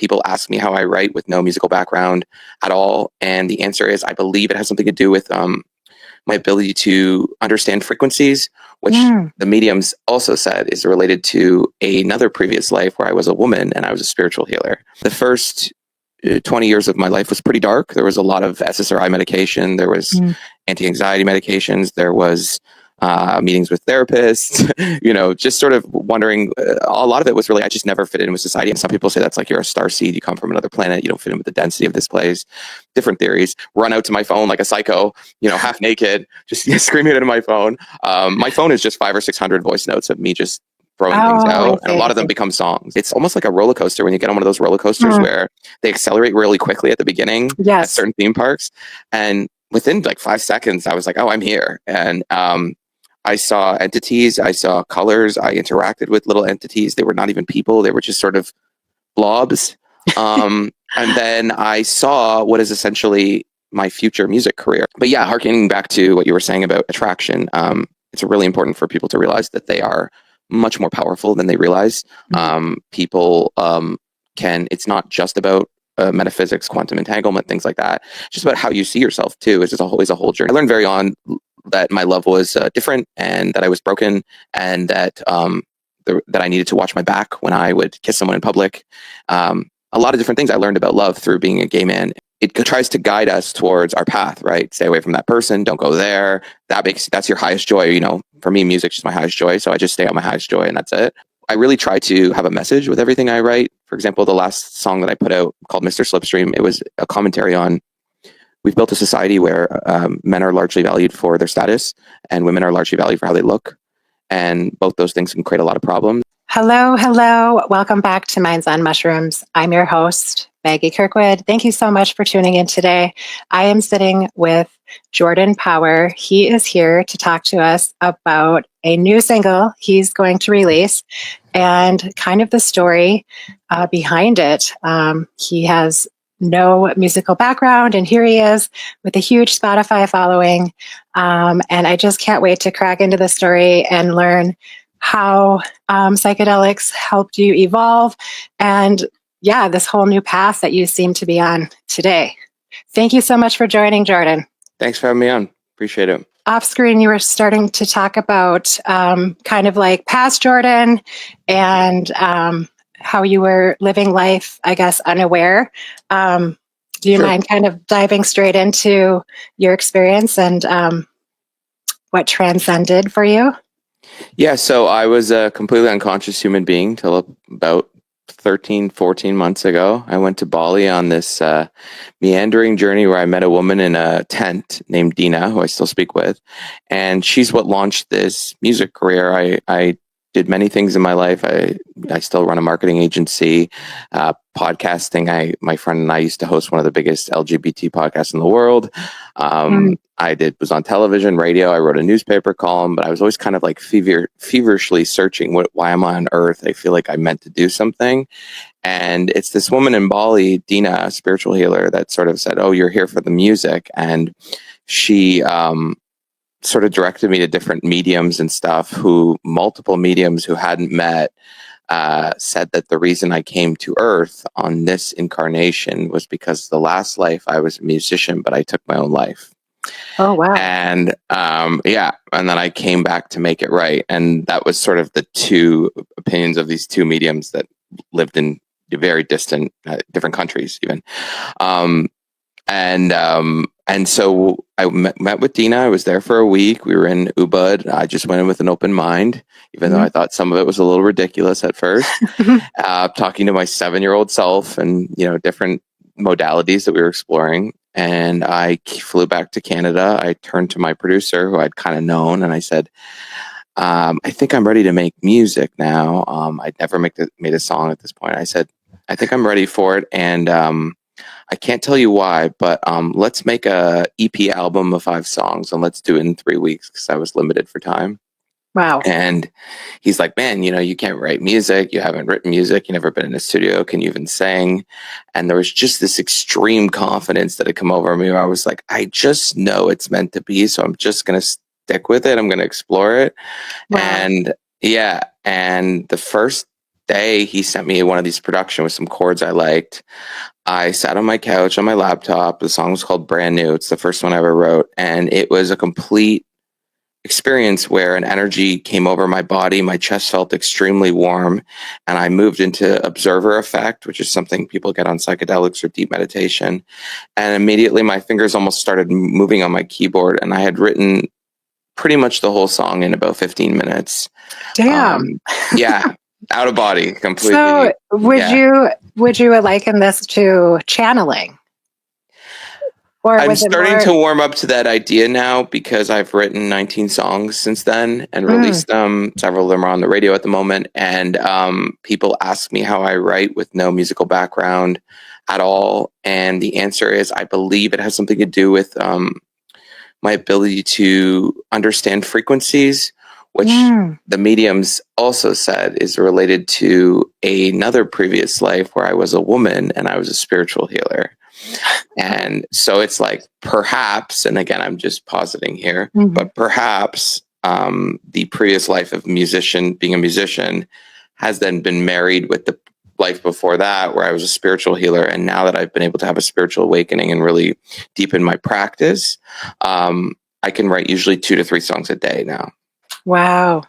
people ask me how I write with no musical background at all. And the answer is, I believe it has something to do with my ability to understand frequencies, which the mediums also said is related to another previous life where I was a woman and I was a spiritual healer. The first 20 years of my life was pretty dark. There was a lot of SSRI medication. There was anti-anxiety medications. There was meetings with therapists, just sort of wondering, a lot of it was really, I just never fit in with society. And some people say that's like you're a starseed, you come from another planet, you don't fit in with the density of this place. Different theories. Run out to my phone like a psycho, half naked, just screaming into my phone. My phone is just 500 or 600 voice notes of me just throwing things out, and a lot of them become songs. It's almost like a roller coaster when you get on one of those roller coasters where they accelerate really quickly at the beginning at certain theme parks. And within like 5 seconds, I was like, oh, I'm here. And I saw entities, I saw colors, I interacted with little entities. They were not even people, they were just sort of blobs. And then I saw what is essentially my future music career. But yeah, harkening back to what you were saying about attraction, it's really important for people to realize that they are much more powerful than they realize. People it's not just about metaphysics, quantum entanglement, things like that. It's just about how you see yourself too. It's just always a whole journey. I learned very on that my love was different, and that I was broken, and that that I needed to watch my back when I would kiss someone in public. A lot of different things I learned about love through being a gay man. It tries to guide us towards our path, right? Stay away from that person. Don't go there. That's your highest joy. For me, music's just my highest joy. So I just stay on my highest joy, and that's it. I really try to have a message with everything I write. For example, the last song that I put out called Mr. Slipstream, it was a commentary on, we've built a society where men are largely valued for their status and women are largely valued for how they look. And both those things can create a lot of problems. Hello. Welcome back to Minds on Mushrooms. I'm your host, Maggie Kirkwood. Thank you so much for tuning in today. I am sitting with Jordan Power. He is here to talk to us about a new single he's going to release and kind of the story behind it. He has no musical background, and here he is with a huge Spotify following. And I just can't wait to crack into the story and learn how psychedelics helped you evolve, and this whole new path that you seem to be on today. Thank you so much for joining, Jordan. Thanks for having me on. Appreciate it. Off screen, you were starting to talk about kind of like past Jordan and how you were living life, I guess, unaware. Do you mind kind of diving straight into your experience and what transcended for you? Yeah, so I was a completely unconscious human being till about 13, 14 months ago. I went to Bali on this meandering journey where I met a woman in a tent named Dina, who I still speak with. And she's what launched this music career. I did many things in my life. I still run a marketing agency, podcasting. My friend and I used to host one of the biggest LGBT podcasts in the world. I was on television, radio. I wrote a newspaper column, but I was always kind of like feverishly searching why am I on earth? I feel like I meant to do something. And it's this woman in Bali, Dina, a spiritual healer, that sort of said, oh, you're here for the music. And she sort of directed me to different mediums and stuff, multiple mediums who hadn't met, said that the reason I came to Earth on this incarnation was because the last life I was a musician, but I took my own life. Oh, wow. And and then I came back to make it right. And that was sort of the two opinions of these two mediums that lived in very distant, different countries even. And so I met with Dina. I was there for a week. We were in Ubud. I just went in with an open mind, even though I thought some of it was a little ridiculous at first. Talking to my 7-year-old self and, different modalities that we were exploring. And I flew back to Canada. I turned to my producer, who I'd kind of known, and I said, I think I'm ready to make music now. I'd never made a song at this point. I said, I think I'm ready for it. And I can't tell you why, but let's make a EP album of 5 songs and let's do it in 3 weeks, because I was limited for time. Wow. And he's like, man, you can't write music. You haven't written music. You've never been in a studio. Can you even sing? And there was just this extreme confidence that had come over me where I was like, I just know it's meant to be. So I'm just going to stick with it. I'm going to explore it. Wow. And the first day he sent me one of these production with some chords I liked. I sat on my couch on my laptop. The song was called Brand New. It's the first one I ever wrote. And it was a complete experience where an energy came over my body. My chest felt extremely warm. And I moved into observer effect, which is something people get on psychedelics or deep meditation. And immediately my fingers almost started moving on my keyboard. And I had written pretty much the whole song in about 15 minutes. Damn. Yeah. Out of body completely. So would you liken this to channeling? Or I'm starting to warm up to that idea now because I've written 19 songs since then and released them. Several of them are on the radio at the moment. And people ask me how I write with no musical background at all. And the answer is I believe it has something to do with my ability to understand frequencies, which the mediums also said is related to another previous life where I was a woman and I was a spiritual healer. And so it's like perhaps, and again, I'm just positing here, but perhaps the previous life of being a musician has then been married with the life before that where I was a spiritual healer. And now that I've been able to have a spiritual awakening and really deepen my practice, I can write usually 2 to 3 songs a day now. Wow.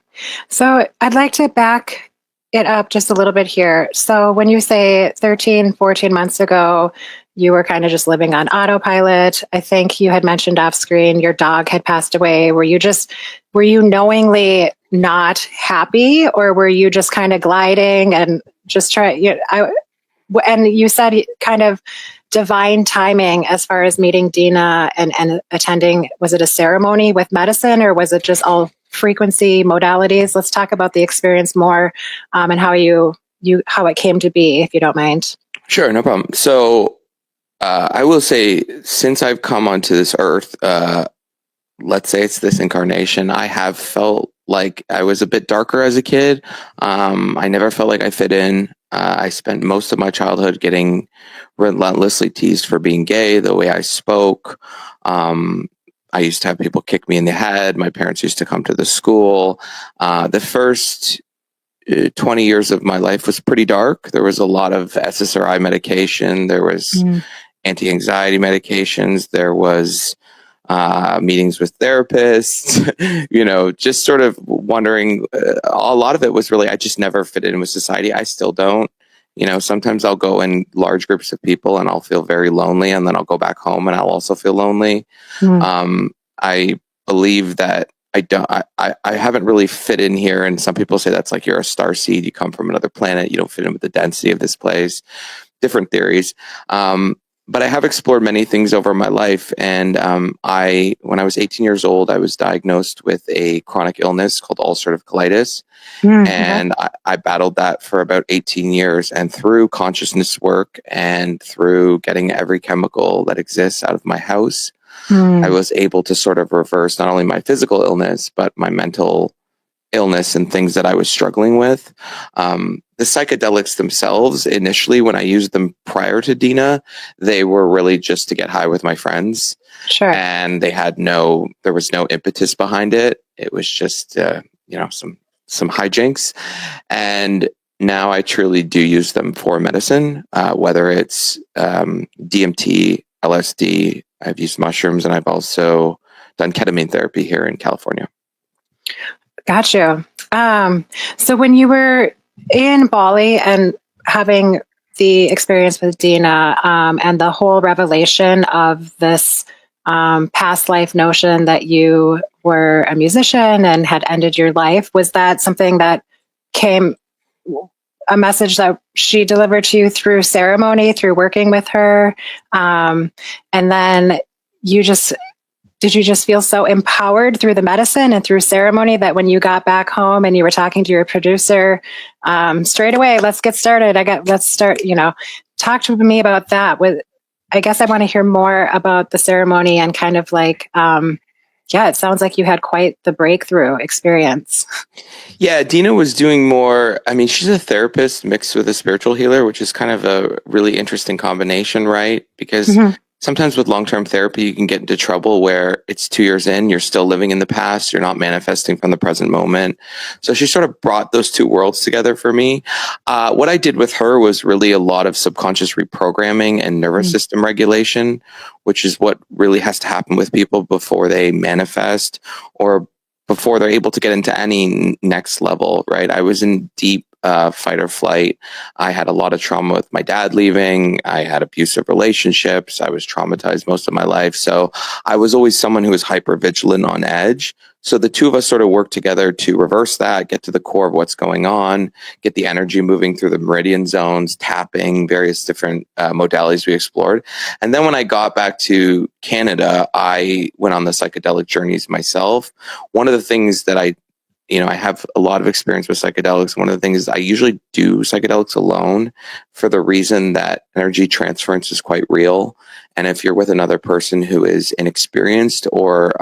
So I'd like to back it up just a little bit here. So when you say 13, 14 months ago, you were kind of just living on autopilot. I think you had mentioned off screen your dog had passed away. Were you knowingly not happy, or were you just kind of gliding and just and you said kind of divine timing as far as meeting Dina and attending, was it a ceremony with medicine or was it just all frequency modalities? Let's talk about the experience more and how how it came to be, if you don't mind. Sure, no problem. So I will say, since I've come onto this earth, let's say it's this incarnation, I have felt like I was a bit darker as a kid. I never felt like I fit in. I spent most of my childhood getting relentlessly teased for being gay, the way I spoke. I used to have people kick me in the head. My parents used to come to the school. The first 20 years of my life was pretty dark. There was a lot of SSRI medication. There was anti-anxiety medications. There was meetings with therapists, just sort of wondering. A lot of it was really, I just never fit in with society. I still don't. Sometimes I'll go in large groups of people and I'll feel very lonely, and then I'll go back home and I'll also feel lonely. I believe that I haven't really fit in here. And some people say that's like you're a star seed. You come from another planet. You don't fit in with the density of this place. Different theories. But I have explored many things over my life. And when I was 18 years old, I was diagnosed with a chronic illness called ulcerative colitis. And I battled that for about 18 years. And through consciousness work and through getting every chemical that exists out of my house, I was able to sort of reverse not only my physical illness, but my mental illness and things that I was struggling with. The psychedelics themselves, initially, when I used them prior to Dina, they were really just to get high with my friends. Sure. And there was no impetus behind it. It was just, some hijinks. And now I truly do use them for medicine, whether it's DMT, LSD. I've used mushrooms, and I've also done ketamine therapy here in California. Got you. So when you were in Bali and having the experience with Dina and the whole revelation of this past life notion that you were a musician and had ended your life, was that something that came, a message that she delivered to you through ceremony, through working with her? And then did you just feel so empowered through the medicine and through ceremony that when you got back home and you were talking to your producer, straight away, let's get started. Let's start, talk to me about that. I guess I want to hear more about the ceremony and kind of like, it sounds like you had quite the breakthrough experience. Yeah, Dina was doing more. I mean, she's a therapist mixed with a spiritual healer, which is kind of a really interesting combination, right? Because sometimes with long-term therapy, you can get into trouble where it's 2 years in, you're still living in the past, you're not manifesting from the present moment. So she sort of brought those two worlds together for me. What I did with her was really a lot of subconscious reprogramming and nervous system regulation, which is what really has to happen with people before they manifest or before they're able to get into any next level, right? I was in deep fight or flight. I had a lot of trauma with my dad leaving. I had abusive relationships. I was traumatized most of my life. So I was always someone who was hyper vigilant on edge. So the two of us sort of worked together to reverse that, get to the core of what's going on, get the energy moving through the meridian zones, tapping, various different modalities we explored. And then when I got back to Canada, I went on the psychedelic journeys myself. One of the things that I have a lot of experience with psychedelics. One of the things is I usually do psychedelics alone for the reason that energy transference is quite real. And if you're with another person who is inexperienced or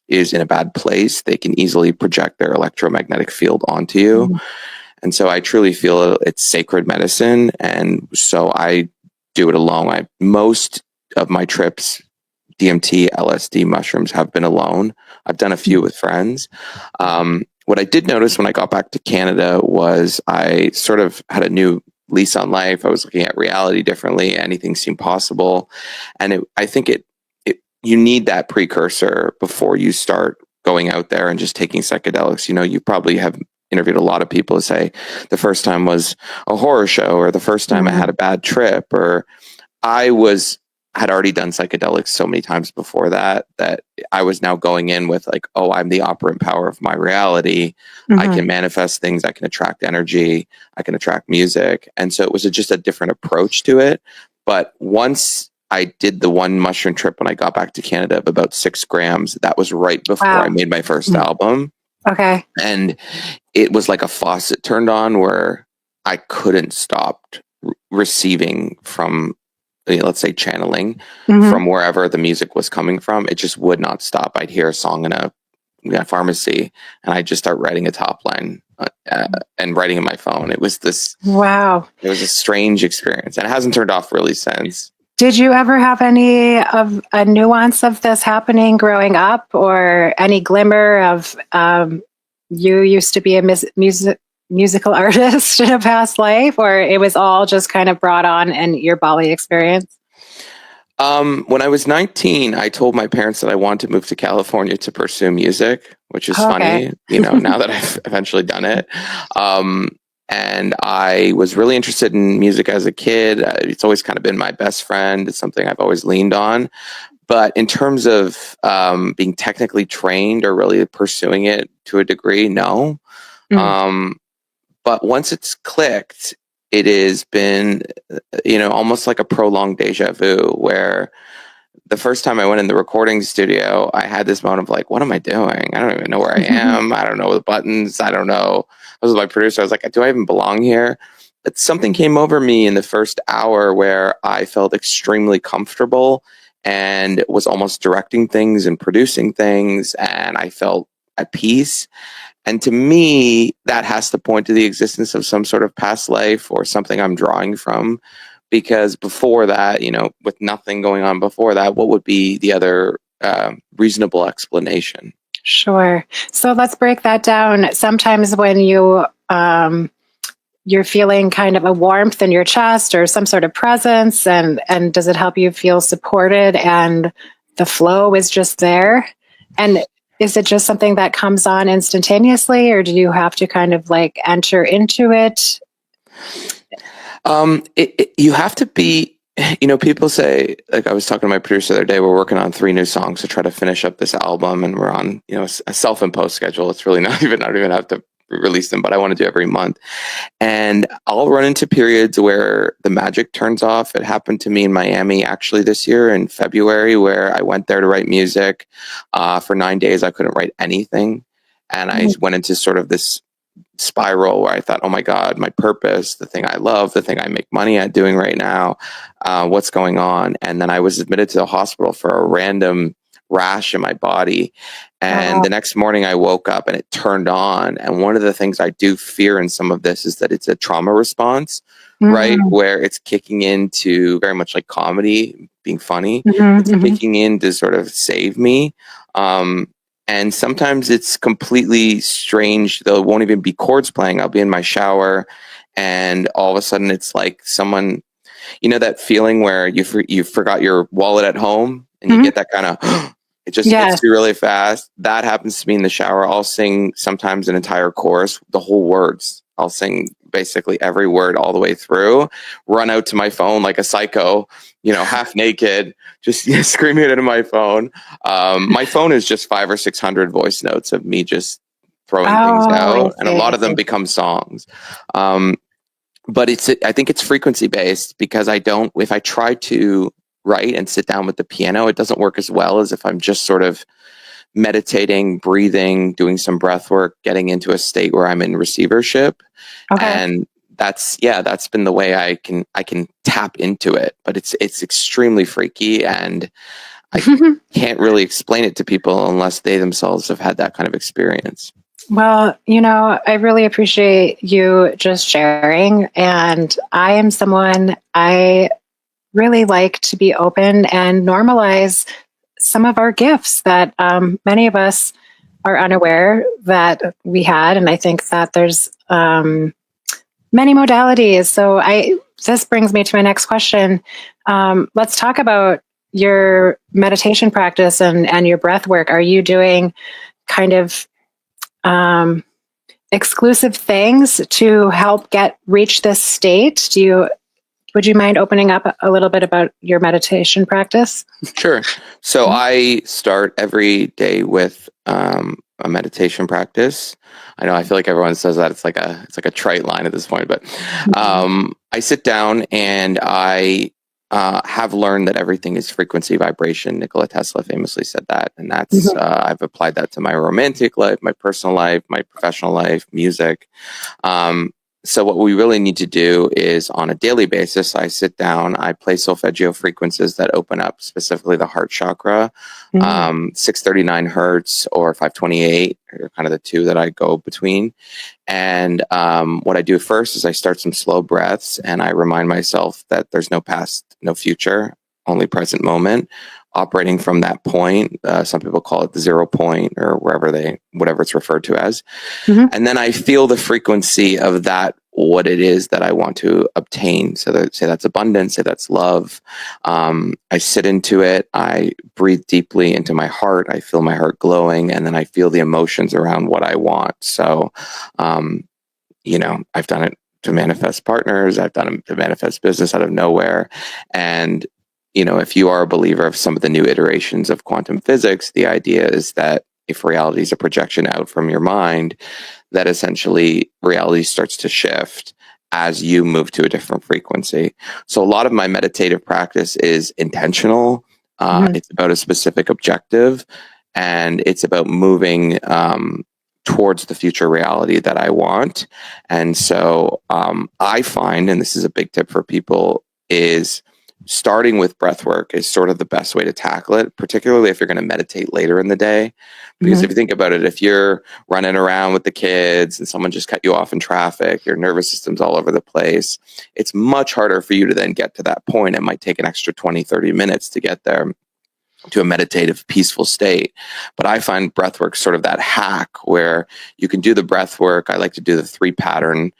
is in a bad place, they can easily project their electromagnetic field onto you. And so I truly feel it's sacred medicine. And so I do it alone. Most of my trips, DMT, LSD, mushrooms, have been alone. I've done a few with friends. What I did notice when I got back to Canada was I sort of had a new lease on life. I was looking at reality differently. Anything seemed possible. And I think you need that precursor before you start going out there and just taking psychedelics. You probably have interviewed a lot of people who say the first time was a horror show, or the first time I had a bad trip, or had already done psychedelics so many times before that I was now going in with like, oh, I'm the operant power of my reality. I can manifest things. I can attract energy. I can attract music. And so it was just a different approach to it. But once I did the one mushroom trip when I got back to Canada of about 6 grams, that was right before I made my first album. Okay. And it was like a faucet turned on where I couldn't stop receiving from, let's say, channeling from wherever the music was coming from. It just would not stop. I'd hear a song in a pharmacy and I'd just start writing a top line and writing in my phone. It was it was a strange experience, and it hasn't turned off really since. Did you ever have any of a nuance of this happening growing up, or any glimmer of you used to be a musical artist in a past life, or it was all just kind of brought on in your Bali experience? When I was 19, I told my parents that I wanted to move to California to pursue music, which is funny, now that I've eventually done it. And I was really interested in music as a kid. It's always kind of been my best friend. It's something I've always leaned on. But in terms of being technically trained or really pursuing it to a degree, no. But once it's clicked, it has been, almost like a prolonged deja vu, where the first time I went in the recording studio, I had this moment of like, what am I doing? I don't even know where I am. I don't know the buttons. I don't know. I was with my producer. I was like, do I even belong here? But something came over me in the first hour where I felt extremely comfortable and was almost directing things and producing things. And I felt at peace. And to me, that has to point to the existence of some sort of past life or something I'm drawing from. Because before that, with nothing going on before that, what would be the other reasonable explanation? Sure. So let's break that down. Sometimes when you're feeling kind of a warmth in your chest or some sort of presence, and does it help you feel supported and the flow is just there? And is it just something that comes on instantaneously, or do you have to kind of like enter into it? You have to be, people say, like I was talking to my producer the other day, we're working on 3 new songs to try to finish up this album, and we're on, a self-imposed schedule. It's really I don't even have to release them, but I want to do every month. And I'll run into periods where the magic turns off. It happened to me in Miami actually this year in February, where I went there to write music. For 9 days, I couldn't write anything. And I went into sort of this spiral where I thought, oh my God, my purpose, the thing I love, the thing I make money at doing right now, what's going on? And then I was admitted to the hospital for a random rash in my body. And the next morning I woke up and it turned on. And one of the things I do fear in some of this is that it's a trauma response, right? Where it's kicking into very much like comedy, being funny. Mm-hmm, It's kicking in to sort of save me. And sometimes it's completely strange. There won't even be chords playing. I'll be in my shower, and all of a sudden it's like someone, that feeling where you forgot your wallet at home, and you get that kind of, it just hits you really fast. That happens to me in the shower. I'll sing sometimes an entire chorus, the whole words. I'll sing basically every word all the way through, run out to my phone like a psycho, half naked, just screaming it into my phone. My phone is just 500 or 600 voice notes of me just throwing things out, and a lot of them become songs. But I think it's frequency based, because if I try to write and sit down with the piano, it doesn't work as well as if I'm just sort of meditating, breathing, doing some breath work, getting into a state where I'm in receivership. Okay. And that's been the way I can tap into it, but it's extremely freaky, and I can't really explain it to people unless they themselves have had that kind of experience. Well, I really appreciate you just sharing. And I am someone, I really like to be open and normalize some of our gifts that many of us are unaware that we had. And I think that there's many modalities. So this brings me to my next question. Let's talk about your meditation practice and your breath work. Are you doing kind of exclusive things to help reach this state? Would you mind opening up a little bit about your meditation practice? Sure. So I start every day with a meditation practice. I feel like everyone says that it's like a trite line at this point, but I sit down and I have learned that everything is frequency, vibration. Nikola Tesla famously said that, and that's I've applied that to my romantic life, my personal life, my professional life, music. So what we really need to do is, on a daily basis, I sit down, I play solfeggio frequencies that open up specifically the heart chakra, 639 hertz or 528 are kind of the two that I go between. And what I do first is I start some slow breaths, and I remind myself that there's no past, no future, only present moment. Operating from that point, some people call it the 0 point, or whatever it's referred to as. And then I feel the frequency of that, what it is that I want to obtain. So say that's abundance, say that's love. I sit into it. I breathe deeply into my heart. I feel my heart glowing, and then I feel the emotions around what I want. So, I've done it to manifest partners. I've done it to manifest business out of nowhere. And if you are a believer of some of the new iterations of quantum physics, the idea is that if reality is a projection out from your mind, that essentially reality starts to shift as you move to a different frequency. So a lot of my meditative practice is intentional. It's about a specific objective, and it's about moving towards the future reality that I want. And so I find, and this is a big tip for people, is starting with breath work is sort of the best way to tackle it, particularly if you're going to meditate later in the day. Because if you think about it, if you're running around with the kids and someone just cut you off in traffic, your nervous system's all over the place, it's much harder for you to then get to that point. It might take an extra 20, 30 minutes to get there to a meditative, peaceful state. But I find breath work sort of that hack where you can do the breath work. I like to do the 3-pattern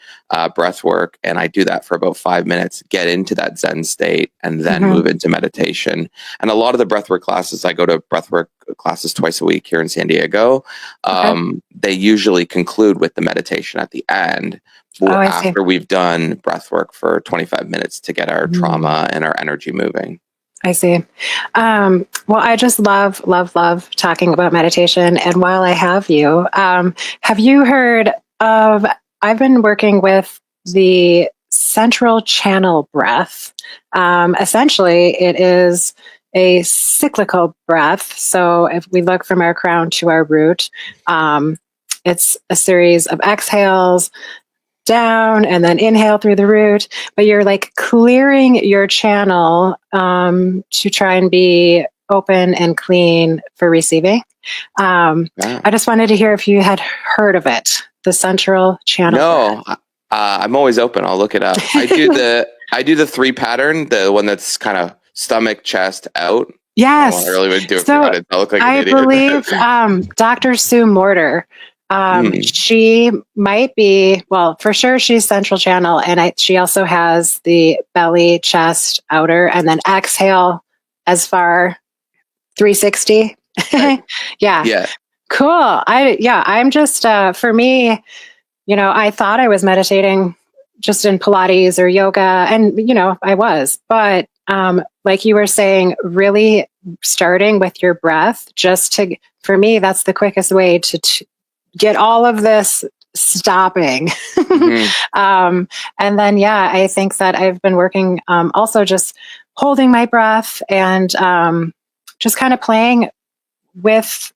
breath work, and I do that for about 5 minutes, get into that Zen state, and then move into meditation. And a lot of the breath work classes, I go to breath work classes twice a week here in San Diego. They usually conclude with the meditation at the end, after we've done breath work for 25 minutes to get our trauma and our energy moving. I see. Well, I just love talking about meditation. And while I have you heard of, I've been working with the central channel breath. Essentially, it is a cyclical breath. So if we look from our crown to our root, it's a series of exhales down and then inhale through the root, but you're like clearing your channel to try and be open and clean for receiving. I just wanted to hear if you had heard of it, the central channel. No, I'm always open. I'll look it up. I do the 3-pattern, the one that's kind of stomach, chest, out. Yes. I don't really would do it. So I look like an I idiot. believe Dr. Sue Mortar, she might be, well, for sure she's central channel. And she also has the belly, chest, outer, and then exhale as far 360. Right. Yeah. Yeah. Cool. I'm just, for me, I thought I was meditating just in Pilates or yoga, and, I was, but like you were saying, really starting with your breath, for me, that's the quickest way to get all of this stopping. And then, I think that I've been working also just holding my breath and just kind of playing with,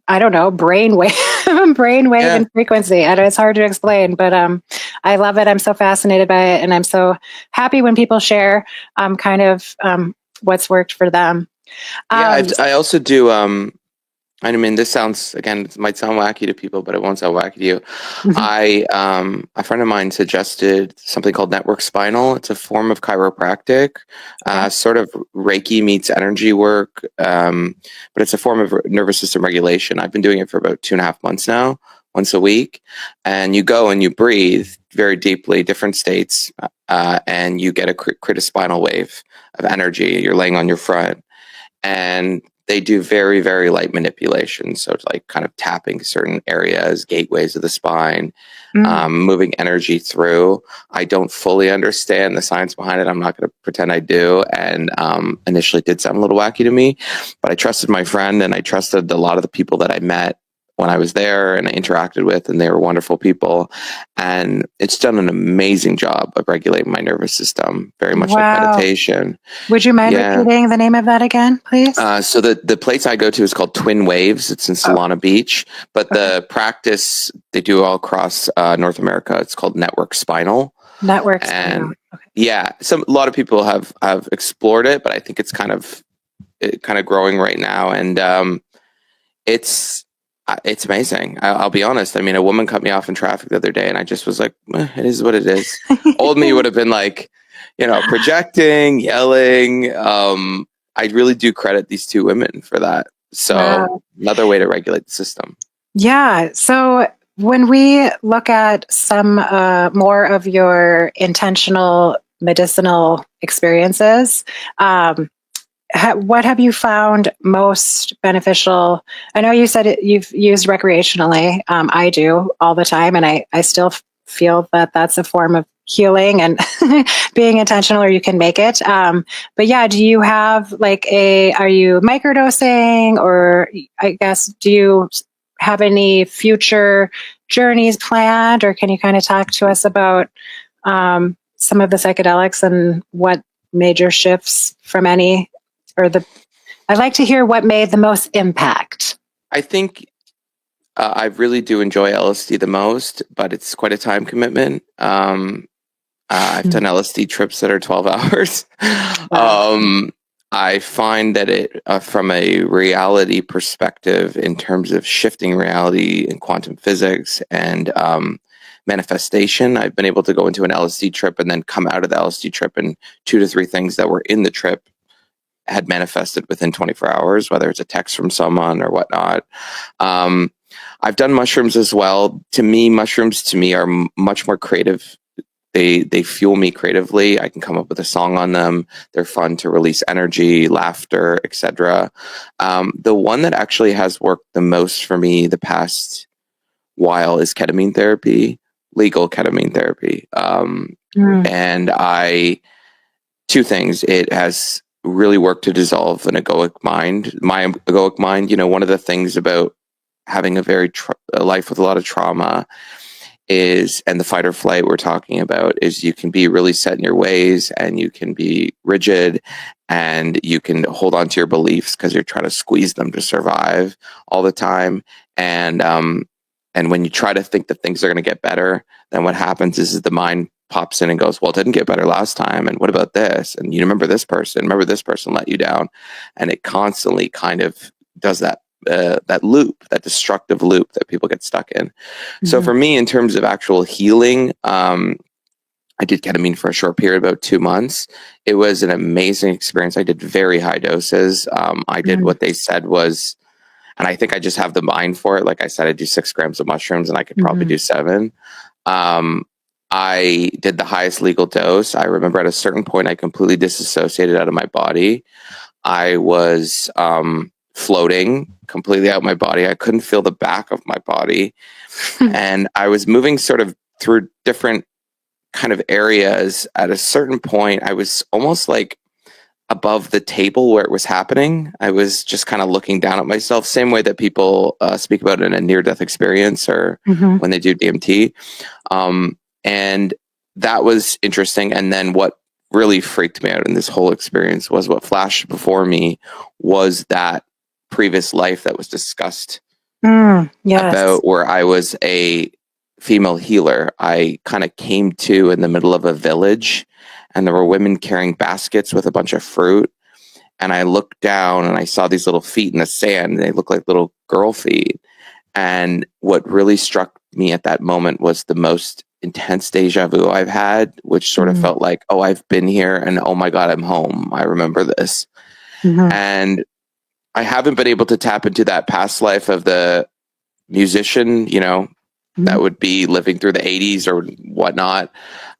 I don't know, brainwave and frequency. And it's hard to explain, but I love it. I'm so fascinated by it. And I'm so happy when people share what's worked for them. I also do, I mean, this sounds, again, it might sound wacky to people, but it won't sound wacky to you. A friend of mine suggested something called network spinal. It's a form of chiropractic, sort of Reiki meets energy work, but it's a form of nervous system regulation. I've been doing it for about 2.5 months now, once a week. And you go and you breathe very deeply, different states, and you get a critospinal wave of energy. You're laying on your front. And they do very, very light manipulation. So it's like kind of tapping certain areas, gateways of the spine, moving energy through. I don't fully understand the science behind it. I'm not going to pretend I do. And initially did sound a little wacky to me, but I trusted my friend and I trusted a lot of the people that I met when I was there and I interacted with, and they were wonderful people. And it's done an amazing job of regulating my nervous system, very much like meditation. Would you mind repeating the name of that again, please? So the place I go to is called Twin Waves. It's in Solana Beach, but the practice they do all across North America. It's called Network Spinal. Network Spinal. Yeah, a lot of people have explored it, but I think it's kind of growing right now, and it's amazing. I'll be honest. I mean, a woman cut me off in traffic the other day, and I just was like, "It is what it is." Old me would have been like, projecting, yelling. I really do credit these two women for that. So another way to regulate the system. Yeah. So when we look at some more of your intentional medicinal experiences, what have you found most beneficial? I know you said you've used recreationally. I do all the time, and I still feel that that's a form of healing and being intentional, or you can make it. But do you have are you microdosing, or I guess, do you have any future journeys planned, or can you kind of talk to us about some of the psychedelics and what major shifts from any, I'd like to hear what made the most impact. I think I really do enjoy LSD the most, but it's quite a time commitment. I've done LSD trips that are 12 hours. Wow. I find that it, from a reality perspective, in terms of shifting reality in quantum physics and manifestation, I've been able to go into an LSD trip and then come out of the LSD trip, and 2 to 3 things that were in the trip had manifested within 24 hours, whether it's a text from someone or whatnot. I've done mushrooms as well. To me, mushrooms are much more creative. They fuel me creatively. I can come up with a song on them. They're fun to release energy, laughter, etc. The one that actually has worked the most for me the past while is ketamine therapy, legal ketamine therapy. And two things. It has really worked to dissolve an egoic mind. My egoic mind, one of the things about having a life with a lot of trauma and the fight or flight we're talking about, is you can be really set in your ways, and you can be rigid, and you can hold on to your beliefs because you're trying to squeeze them to survive all the time. And when you try to think that things are going to get better, then what happens is the mind pops in and goes, well, it didn't get better last time. And what about this? And you remember this person let you down. And it constantly kind of does that loop, that destructive loop that people get stuck in. Mm-hmm. So for me, in terms of actual healing, I I did ketamine for a short period, about 2 months. It was an amazing experience. I did very high doses. I did what they said was, and I think I just have the mind for it. Like I said, I do 6 grams of mushrooms and I could probably do 7. I did the highest legal dose. I remember at a certain point, I completely disassociated out of my body. I was floating completely out of my body. I couldn't feel the back of my body. And I was moving sort of through different kind of areas. At a certain point, I was almost like above the table where it was happening. I was just kind of looking down at myself, same way that people speak about in a near-death experience or when they do DMT. And that was interesting. And then what really freaked me out in this whole experience was what flashed before me was that previous life that was discussed about, where I was a female healer. I kind of came to in the middle of a village, and there were women carrying baskets with a bunch of fruit. And I looked down and I saw these little feet in the sand. And they looked like little girl feet. And what really struck me at that moment was the most intense deja vu I've had, which sort of felt like, oh, I've been here, and oh my God, I'm home. I remember this. And I haven't been able to tap into that past life of the musician, that would be living through the 80s or whatnot.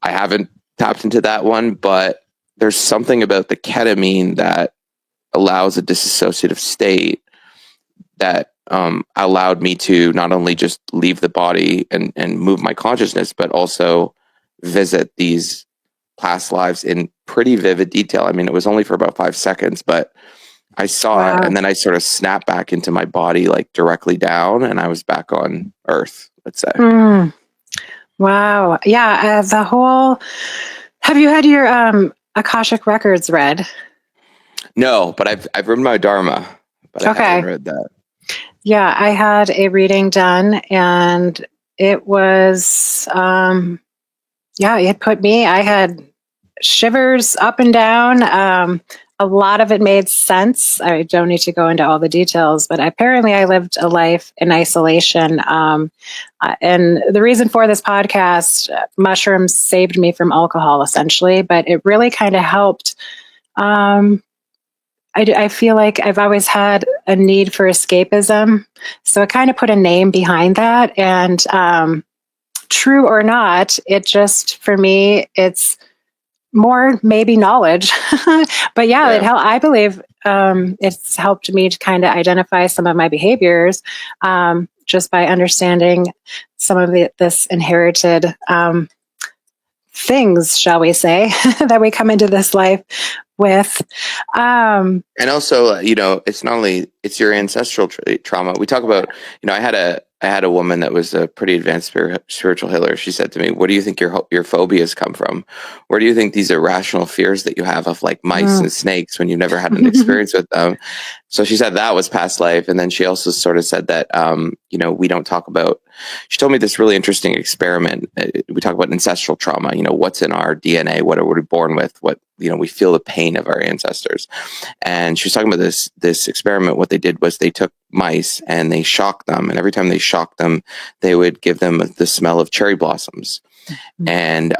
I haven't tapped into that one, but there's something about the ketamine that allows a disassociative state that allowed me to not only just leave the body and move my consciousness, but also visit these past lives in pretty vivid detail. I mean, it was only for about 5 seconds, but I saw it, and then I sort of snapped back into my body, like directly down, and I was back on Earth, let's say. Wow. Yeah. Have you had your Akashic records read? No, but I've read my Dharma, but I haven't read that. Yeah, I had a reading done, and it was, it put me, I had shivers up and down. A lot of it made sense. I don't need to go into all the details, but apparently I lived a life in isolation. And the reason for this podcast, mushrooms saved me from alcohol, essentially, but it really kind of helped. I feel like I've always had a need for escapism. So it kind of put a name behind that. And true or not, it just, for me, it's more maybe knowledge. But I believe it's helped me to kind of identify some of my behaviors just by understanding some of this inherited things, shall we say, that we come into this life with. And also, it's not only, it's your ancestral trauma. We talk about, I had a woman that was a pretty advanced spiritual healer. She said to me, "Where do you think your phobias come from? Where do you think these irrational fears that you have of like mice and snakes when you've never had an experience with them?" So she said that was past life. And then she also sort of said that, we don't talk about, she told me this really interesting experiment. We talk about ancestral trauma, what's in our DNA, what are we born with, what, we feel the pain of our ancestors. And she was talking about this experiment. What they did was they took mice and they shocked them. And every time they shocked them, they would give them the smell of cherry blossoms. And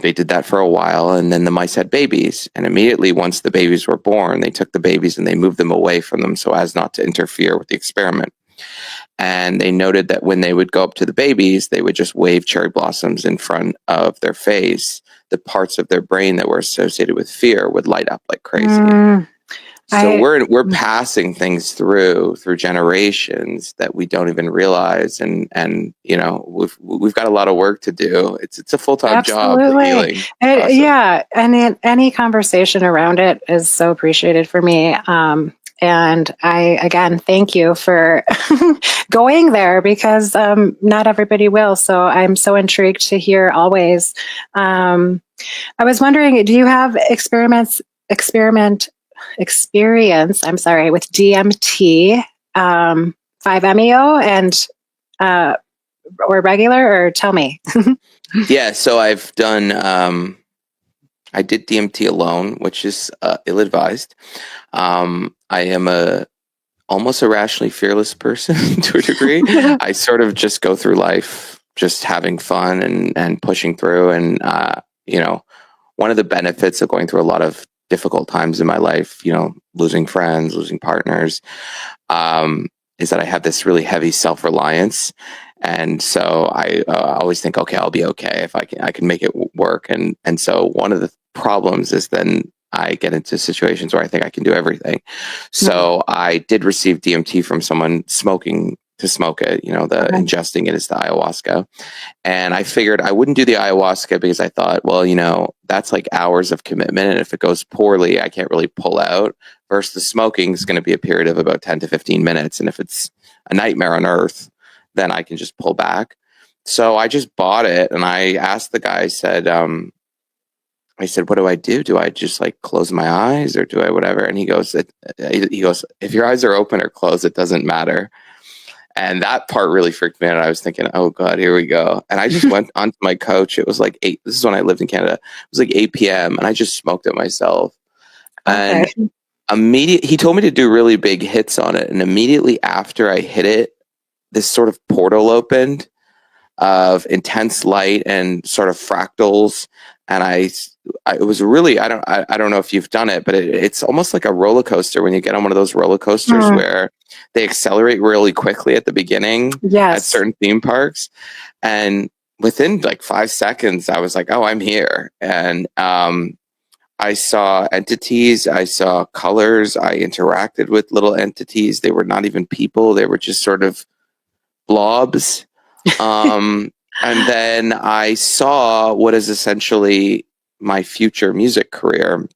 they did that for a while. And then the mice had babies. And immediately once the babies were born, they took the babies and they moved them away from them so as not to interfere with the experiment. And they noted that when they would go up to the babies, they would just wave cherry blossoms in front of their face. The parts of their brain that were associated with fear would light up like crazy. So we're passing things through generations that we don't even realize, and we've got a lot of work to do. It's a full-time job, healing. And any conversation around it is so appreciated for me. And I, again, thank you for going there, because not everybody will. So I'm so intrigued to hear always. I was wondering, do you have experience, with DMT, 5-MeO and or regular, or tell me. Yeah, so I've done I did DMT alone, which is ill-advised. I am almost a rationally fearless person to a degree. I sort of just go through life just having fun and pushing through. And, one of the benefits of going through a lot of difficult times in my life, losing friends, losing partners, is that I have this really heavy self-reliance. And so I always think, okay, I'll be okay if I can make it work. And so one of the problems is then I get into situations where I think I can do everything. So I did receive DMT from someone smoking to smoke it, ingesting it is the ayahuasca. And I figured I wouldn't do the ayahuasca because I thought, well, that's like hours of commitment. And if it goes poorly, I can't really pull out. Versus the smoking is going to be a period of about 10 to 15 minutes. And if it's a nightmare on earth, then I can just pull back. So I just bought it. And I asked the guy, I said, what do I do? Do I just like close my eyes or do I whatever? And he goes, if your eyes are open or closed, it doesn't matter. And that part really freaked me out. I was thinking, oh God, here we go. And I just went onto my couch. It was like 8. This is when I lived in Canada. It was like 8 p.m. and I just smoked it myself. Okay. And he told me to do really big hits on it. And immediately after I hit it, this sort of portal opened of intense light and sort of fractals. And it was really, I don't know if you've done it, but it's almost like a roller coaster when you get on one of those roller coasters where they accelerate really quickly at the beginning at certain theme parks. And within like 5 seconds, I was like, oh, I'm here. And I saw entities, I saw colors, I interacted with little entities. They were not even people. They were just sort of blobs. And then I saw what is essentially my future music career.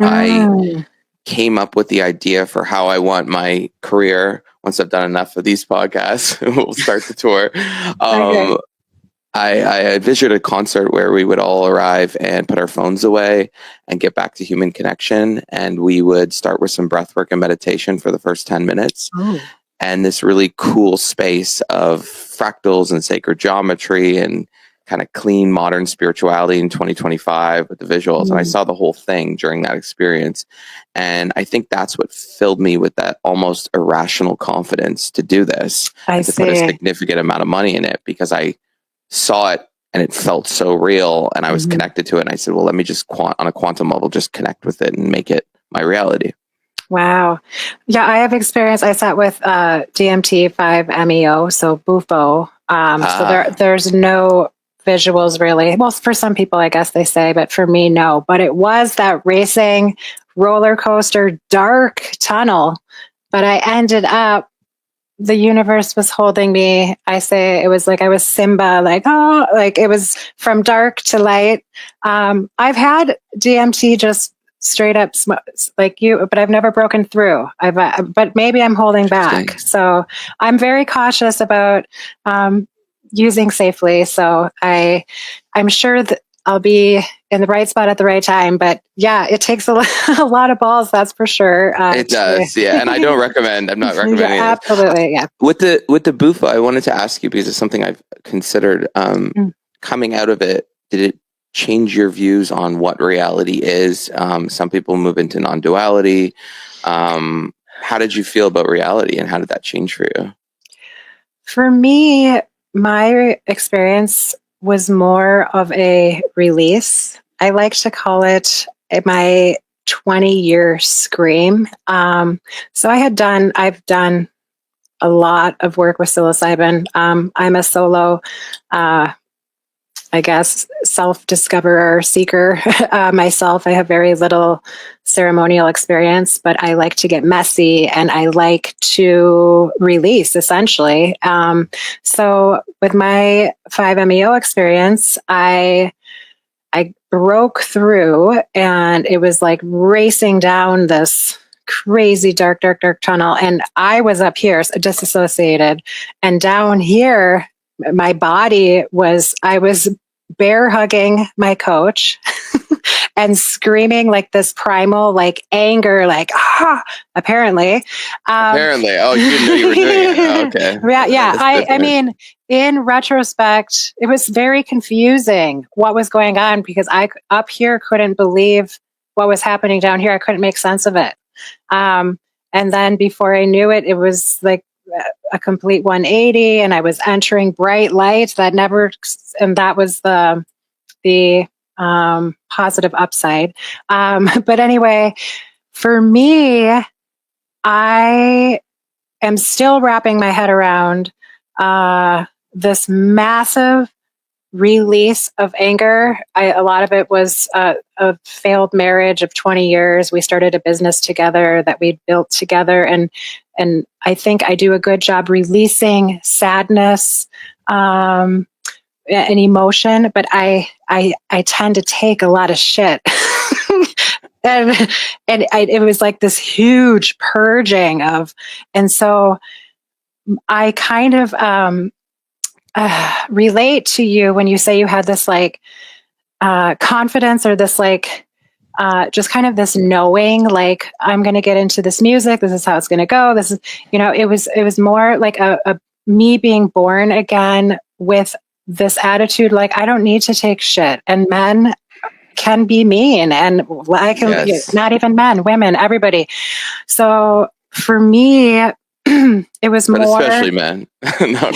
I came up with the idea for how I want my career. Once I've done enough of these podcasts, we'll start the tour. I envisioned a concert where we would all arrive and put our phones away and get back to human connection. And we would start with some breathwork and meditation for the first 10 minutes. And this really cool space of fractals and sacred geometry and kind of clean modern spirituality in 2025 with the visuals. And I saw the whole thing during that experience. And I think that's what filled me with that almost irrational confidence to do this. To put a significant amount of money in it because I saw it and it felt so real and I was connected to it. And I said, well, let me just on a quantum level, just connect with it and make it my reality. Wow. Yeah, I have experience. I sat with DMT 5-MeO, so Bufo. So there's no visuals really. Well, for some people, I guess they say, but for me, no. But it was that racing roller coaster, dark tunnel. But I ended up, the universe was holding me. I say it was like I was Simba, like it was from dark to light. I've had DMT just straight up like you, but I've never broken through. But maybe I'm holding back. So I'm very cautious about using safely. So I'm sure that I'll be in the right spot at the right time. But yeah, it takes a lot of balls, that's for sure. It does, yeah. And I don't recommend. I'm not recommending it. Absolutely, yeah. With the Bufo, I wanted to ask you because it's something I've considered. Coming out of it, did it change your views on what reality is? Some people move into non-duality. How did you feel about reality, and how did that change for you? For me, my experience was more of a release. I like to call it my 20-year scream. So I've done a lot of work with psilocybin. I'm a solo, I guess, self-discoverer, seeker myself. I have very little ceremonial experience, but I like to get messy and I like to release, essentially. So with my 5-MeO experience, I broke through and it was like racing down this crazy dark tunnel. And I was up here disassociated, and down here, my body I was bear hugging my coach and screaming like this primal, like anger, like, apparently. Apparently. Oh, you didn't know you were doing it. Oh, okay. Yeah. I mean, in retrospect, it was very confusing what was going on because I up here couldn't believe what was happening down here. I couldn't make sense of it. And then before I knew it, it was like, a complete 180, and I was entering bright light and that was the positive upside. But anyway, for me, I am still wrapping my head around this massive release of anger. A lot of it was a failed marriage of 20 years. We started a business together that we built together, and I think I do a good job releasing sadness and emotion, but I tend to take a lot of shit. It was like this huge purging and so I kind of relate to you when you say you had this like confidence or this like just kind of this knowing, like I'm going to get into this music. This is how it's going to go. This is, it was more like a me being born again with this attitude, like I don't need to take shit, and men can be mean, and I can, not even men, women, everybody. So for me, it was but more, especially men. No,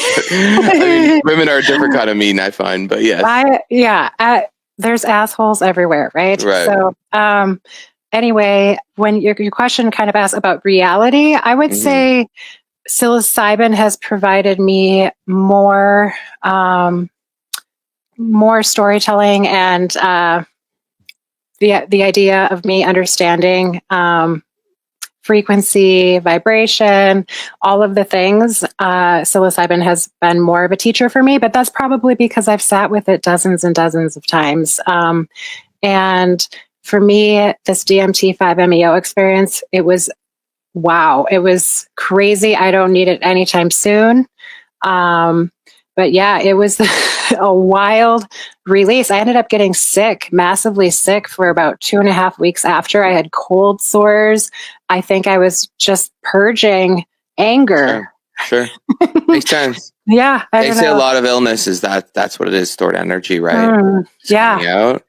women are a different kind of mean, I find, but yes. There's assholes everywhere, right? So anyway, when your question kind of asked about reality, I would say psilocybin has provided me more storytelling and the idea of me understanding frequency, vibration, all of the things. Psilocybin has been more of a teacher for me, but that's probably because I've sat with it dozens and dozens of times. And for me, this DMT 5-MeO experience, it was wow. It was crazy. I don't need it anytime soon. But yeah, it was a wild release. I ended up getting sick, massively sick for about 2.5 weeks after. I had cold sores. I think I was just purging anger. Sure. Makes sense. Yeah. They say a lot of illness is that's what it is, stored energy, right? Yeah. Out.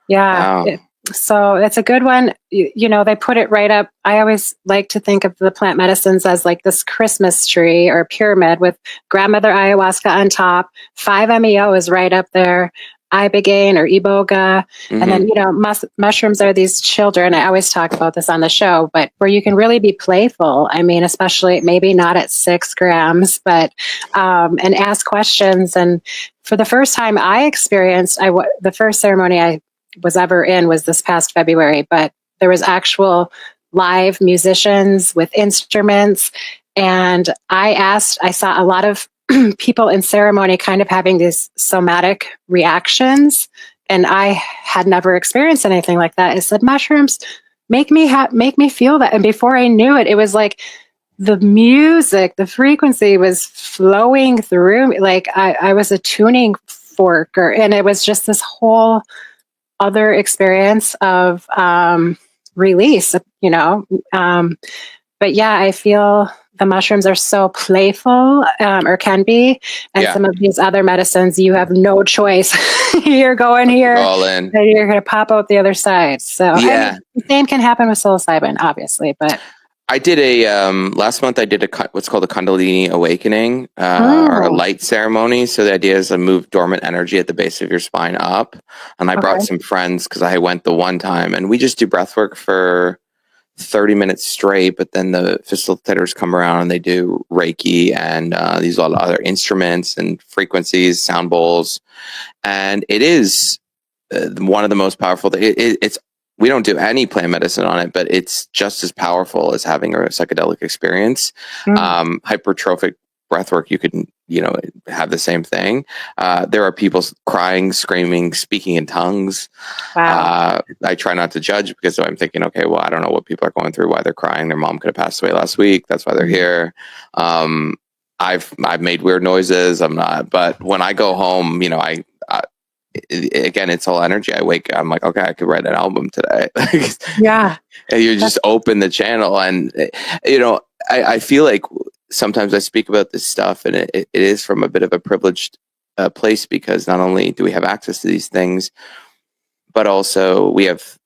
Yeah. Wow. So it's a good one. They put it right up. I always like to think of the plant medicines as like this Christmas tree or pyramid with grandmother ayahuasca on top. 5-MeO is right up there. Ibogaine or iboga. And then, mushrooms are these children. I always talk about this on the show, but where you can really be playful. I mean, especially maybe not at 6 grams, but, and ask questions. And for the first time I experienced, the first ceremony I was ever in was this past February, but there was actual live musicians with instruments. And I saw a lot of people in ceremony kind of having these somatic reactions. And I had never experienced anything like that. I said, mushrooms make me feel that. And before I knew it, it was like the music, the frequency was flowing through me. Like I was a tuning fork, and it was just this whole other experience of release, but yeah, I feel the mushrooms are so playful, or can be, and some of these other medicines, you have no choice. You're going here, all in, and you're going to pop out the other side. So the same can happen with psilocybin, obviously, but. I did last month I did what's called a Kundalini awakening, or a light ceremony. So the idea is to move dormant energy at the base of your spine up. And I brought some friends because I went the one time, and we just do breath work for 30 minutes straight. But then the facilitators come around and they do Reiki and these a lot of other instruments and frequencies, sound bowls. And it is one of the most powerful. It's we don't do any plant medicine on it, but it's just as powerful as having a psychedelic experience. Hypertrophic breathwork, you can, have the same thing. There are people crying, screaming, speaking in tongues. Wow. I try not to judge because I'm thinking, okay, well, I don't know what people are going through, why they're crying. Their mom could have passed away last week. That's why they're here. I've made weird noises. I'm not, but when I go home, again, it's all energy. I'm like, okay, I could write an album today. And you just open the channel, and I feel like sometimes I speak about this stuff, and it is from a bit of a privileged place, because not only do we have access to these things, but also we have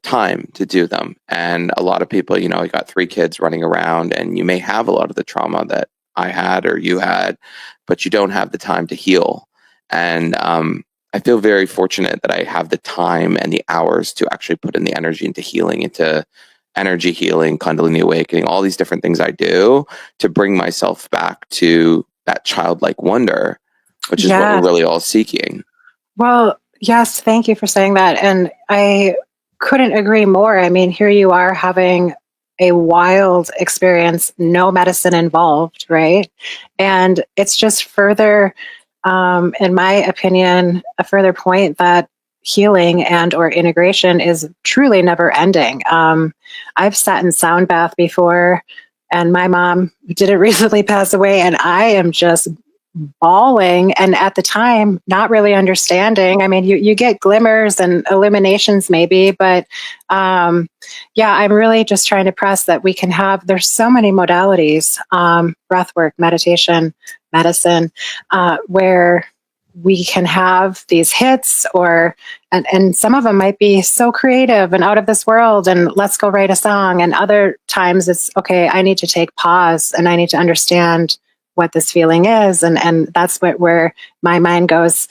time to do them. And a lot of people, you got 3 kids running around, and you may have a lot of the trauma that I had or you had, but you don't have the time to heal. And I feel very fortunate that I have the time and the hours to actually put in the energy into healing, into energy healing, Kundalini awakening, all these different things I do to bring myself back to that childlike wonder, which is what we're really all seeking. Well, yes, thank you for saying that. And I couldn't agree more. I mean, here you are having a wild experience, no medicine involved, right? And it's just further, in my opinion, a further point that healing and or integration is truly never ending. I've sat in sound bath before, and my mom didn't recently pass away, and I am just bawling, and at the time not really understanding. I mean, you get glimmers and illuminations maybe, but yeah, I'm really just trying to press that we can have, there's so many modalities, breathwork, meditation, medicine, where we can have these hits, or and some of them might be so creative and out of this world and let's go write a song, and other times it's okay, I need to take pause and I need to understand what this feeling is. And that's where my mind goes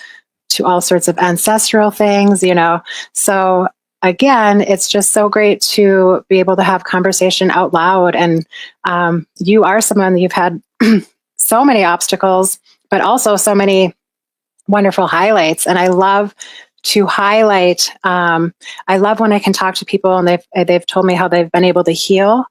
to all sorts of ancestral things, you know. So again, it's just so great to be able to have conversation out loud. And you are someone that you've had so many obstacles, but also so many wonderful highlights. And I love to highlight, I love when I can talk to people and they've told me how they've been able to heal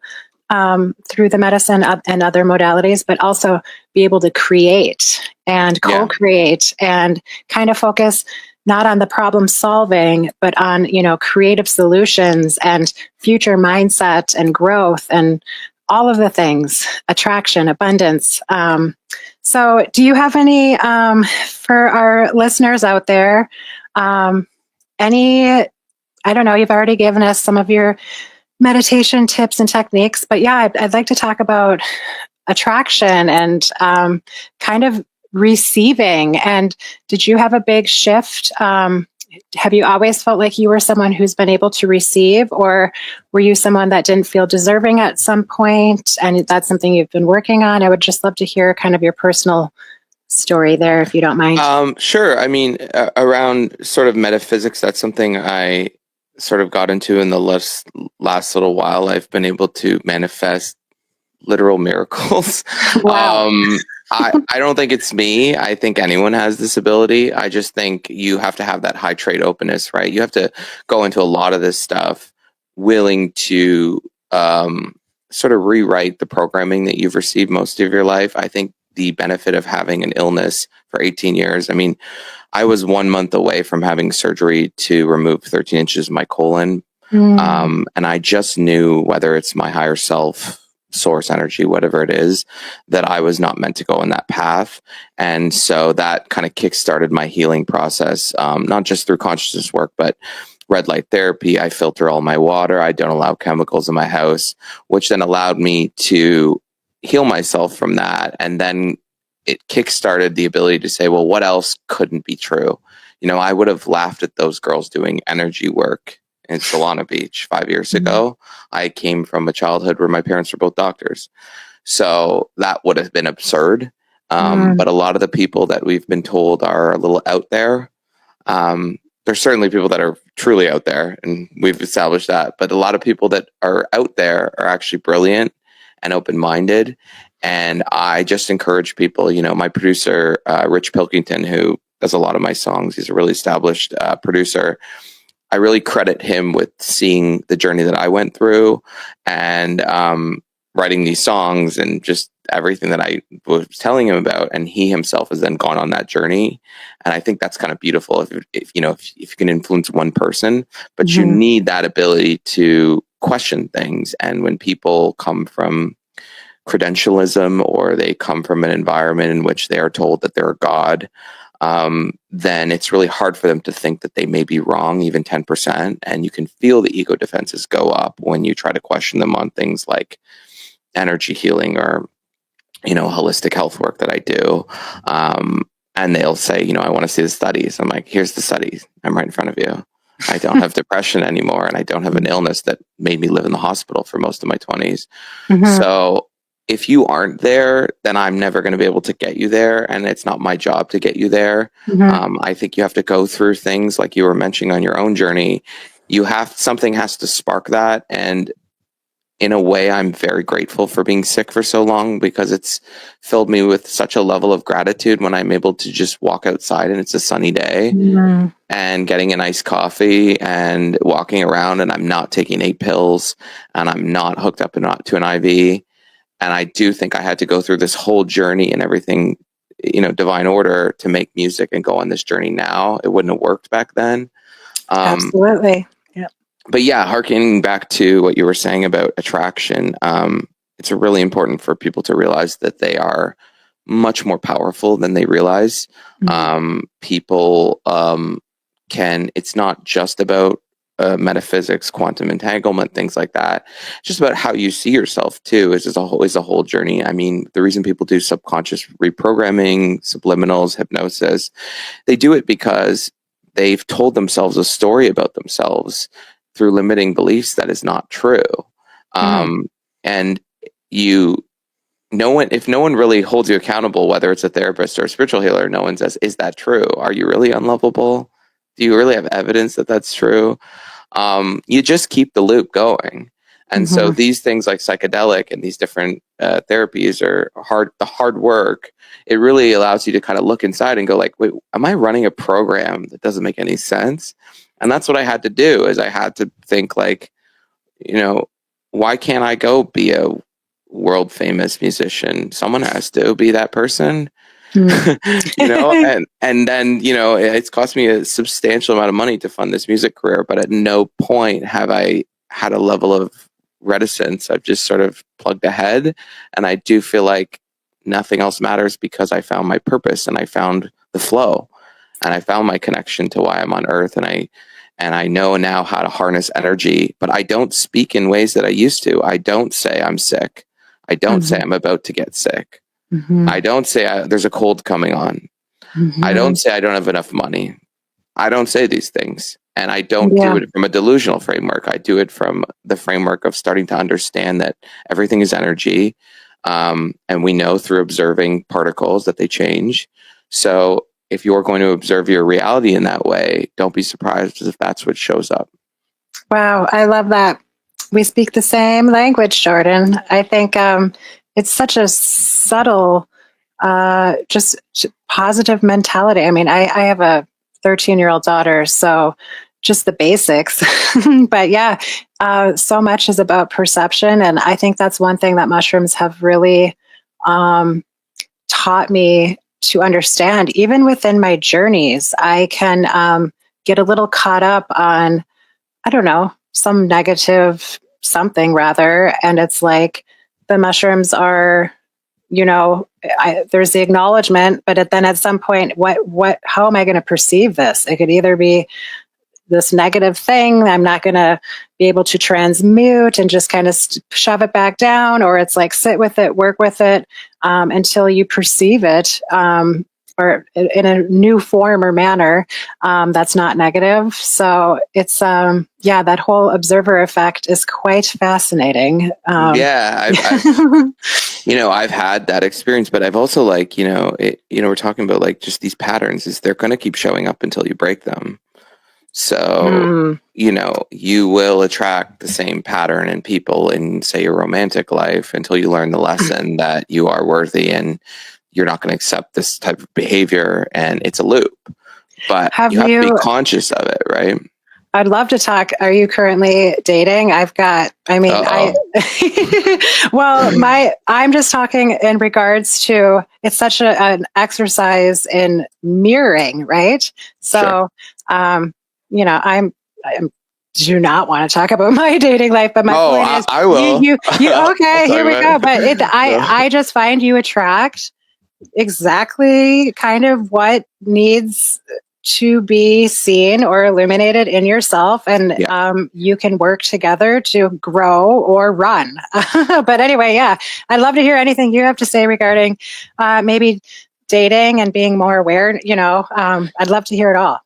through the medicine and other modalities, but also be able to create and co-create and kind of focus not on the problem solving, but on, you know, creative solutions and future mindset and growth and all of the things, attraction, abundance. So do you have any, for our listeners out there, any, I don't know, you've already given us some of your meditation tips and techniques, but yeah, I'd like to talk about attraction and kind of receiving. And did you have a big shift? Have you always felt like you were someone who's been able to receive, or were you someone that didn't feel deserving at some point? And that's something you've been working on. I would just love to hear kind of your personal story there, if you don't mind. Sure. I mean, around sort of metaphysics, that's something I sort of got into in the last little while. I've been able to manifest literal miracles. Wow. I don't think it's me. I think anyone has this ability. I just think you have to have that high trade openness, right? You have to go into a lot of this stuff willing to sort of rewrite the programming that you've received most of your life. I think the benefit of having an illness for 18 years, I mean, I was 1 month away from having surgery to remove 13 inches of my colon. And I just knew, whether it's my higher self, source energy, whatever it is, that I was not meant to go in that path. And so that kind of kickstarted my healing process, not just through consciousness work, but red light therapy. I filter all my water. I don't allow chemicals in my house, which then allowed me to heal myself from that. And then it kickstarted the ability to say, well, what else couldn't be true? You know, I would have laughed at those girls doing energy work in Solana Beach 5 years ago. I came from a childhood where my parents were both doctors. So that would have been absurd. But a lot of the people that we've been told are a little out there. There's certainly people that are truly out there, and we've established that. But a lot of people that are out there are actually brilliant and open-minded. And I just encourage people, you know, my producer, Rich Pilkington, who does a lot of my songs, he's a really established producer. I really credit him with seeing the journey that I went through and writing these songs and just everything that I was telling him about. And he himself has then gone on that journey. And I think that's kind of beautiful if you can influence one person, but you need that ability to question things. And when people come from credentialism, or they come from an environment in which they are told that they're a god, then it's really hard for them to think that they may be wrong, even 10%. And you can feel the ego defenses go up when you try to question them on things like energy healing or, you know, holistic health work that I do. And they'll say, you know, I want to see the studies. I'm like, here's the studies. I'm right in front of you. I don't have depression anymore, and I don't have an illness that made me live in the hospital for most of my 20s. So if you aren't there, then I'm never going to be able to get you there. And it's not my job to get you there. I think you have to go through things like you were mentioning on your own journey. Something has to spark that. And in a way, I'm very grateful for being sick for so long, because it's filled me with such a level of gratitude when I'm able to just walk outside and it's a sunny day and getting a nice coffee and walking around, and I'm not taking 8 pills and I'm not hooked up to an IV. And I do think I had to go through this whole journey and everything, divine order, to make music and go on this journey now. It wouldn't have worked back then. Absolutely. Yeah. But yeah, harkening back to what you were saying about attraction, it's really important for people to realize that they are much more powerful than they realize. People it's not just about metaphysics, quantum entanglement, things like that. It's just about how you see yourself too. Is a whole journey. I mean, the reason people do subconscious reprogramming, subliminals, hypnosis, they do it because they've told themselves a story about themselves through limiting beliefs that is not true. And if no one really holds you accountable, whether it's a therapist or a spiritual healer, no one says, is that true? Are you really unlovable? Do you really have evidence that that's true? You just keep the loop going. And so these things like psychedelic and these different therapies are the hard work. It really allows you to kind of look inside and go like, wait, am I running a program that doesn't make any sense? And that's what I had to do, is I had to think like, why can't I go be a world famous musician? Someone has to be that person. And then it's cost me a substantial amount of money to fund this music career, but at no point have I had a level of reticence. I've just sort of plugged ahead, and I do feel like nothing else matters, because I found my purpose and I found the flow and I found my connection to why I'm on earth, and I know now how to harness energy. But I don't speak in ways that I used to. I don't say I'm sick. I don't say I'm about to get sick. I don't say there's a cold coming on. I don't say I don't have enough money. I don't say these things. And I don't do it from a delusional framework. I do it from the framework of starting to understand that everything is energy. And we know through observing particles that they change. So if you're going to observe your reality in that way, don't be surprised if that's what shows up. Wow, I love that. We speak the same language, Jordan. I think it's such a subtle, just positive mentality. I mean, I have a 13-year-old daughter, so just the basics. But yeah, so much is about perception. And I think that's one thing that mushrooms have really taught me to understand. Even within my journeys, I can get a little caught up on, I don't know, some negative something rather. And it's like the mushrooms are, there's the acknowledgement, but then at some point, how am I going to perceive this? It could either be this negative thing I'm not going to be able to transmute and just kind of shove it back down, or it's like sit with it, work with it until you perceive it or in a new form or manner that's not negative. So it's, that whole observer effect is quite fascinating. I've had that experience, but I've also we're talking about just these patterns is they're going to keep showing up until you break them. So, you will attract the same pattern in people in, say, your romantic life until you learn the lesson that you are worthy and you're not going to accept this type of behavior, and it's a loop. But you have to be conscious of it, right? I'd love to talk. Are you currently dating? I'm just talking in regards to, it's such an exercise in mirroring, right? So, sure. I do not want to talk about my dating life, but my point is, I will. You okay? Here we go. But I just find you attract exactly kind of what needs to be seen or illuminated in yourself, and you can work together to grow or run. But anyway, I'd love to hear anything you have to say regarding maybe dating and being more aware. I'd love to hear it all.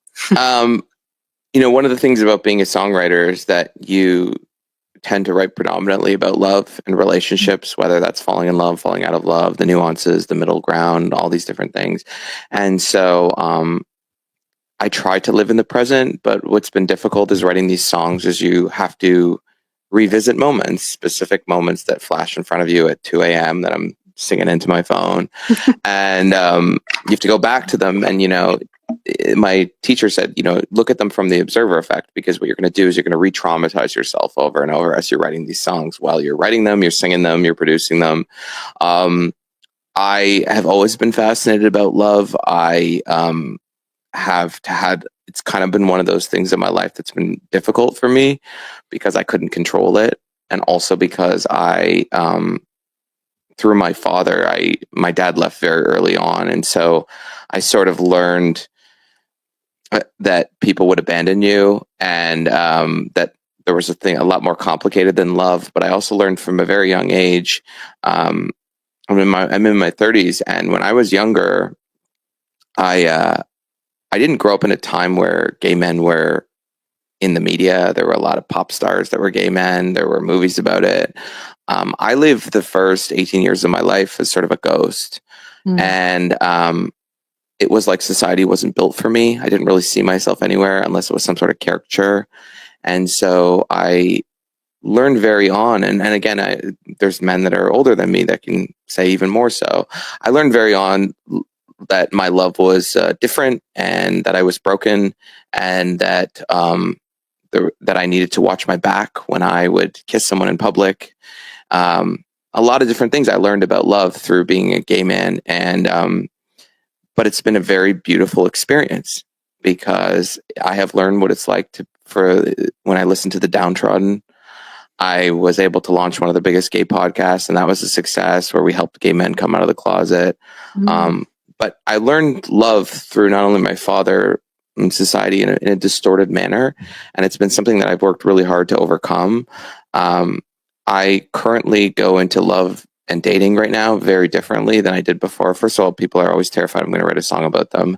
One of the things about being a songwriter is that you tend to write predominantly about love and relationships, whether that's falling in love, falling out of love, the nuances, the middle ground, all these different things. And so I try to live in the present, but what's been difficult is writing these songs is you have to revisit moments, specific moments that flash in front of you at 2 a.m. that I'm singing into my phone. And you have to go back to them. And, my teacher said, look at them from the observer effect, because what you're going to do is you're going to re-traumatize yourself over and over as you're writing these songs. While you're writing them, you're singing them, you're producing them. I have always been fascinated about love. I it's kind of been one of those things in my life that's been difficult for me because I couldn't control it. And also because through my father, my dad left very early on. And so I sort of learned that people would abandon you, and that there was a lot more complicated than love. But I also learned from a very young age, I'm in my 30s. And when I was younger, I didn't grow up in a time where gay men were in the media. There were a lot of pop stars that were gay men. There were movies about it. I lived the first 18 years of my life as sort of a ghost. And it was like society wasn't built for me. I didn't really see myself anywhere unless it was some sort of caricature. And so I learned very on. And again, there's men that are older than me that can say even more so. I learned very on that my love was different, and that I was broken, and that that I needed to watch my back when I would kiss someone in public. A lot of different things I learned about love through being a gay man. And but it's been a very beautiful experience, because I have learned what it's like for when I listen to the downtrodden. I was able to launch one of the biggest gay podcasts, and that was a success, where we helped gay men come out of the closet. But I learned love through not only my father and society in a distorted manner, and it's been something that I've worked really hard to overcome. I currently go into love and dating right now very differently than I did before. First of all, people are always terrified I'm going to write a song about them,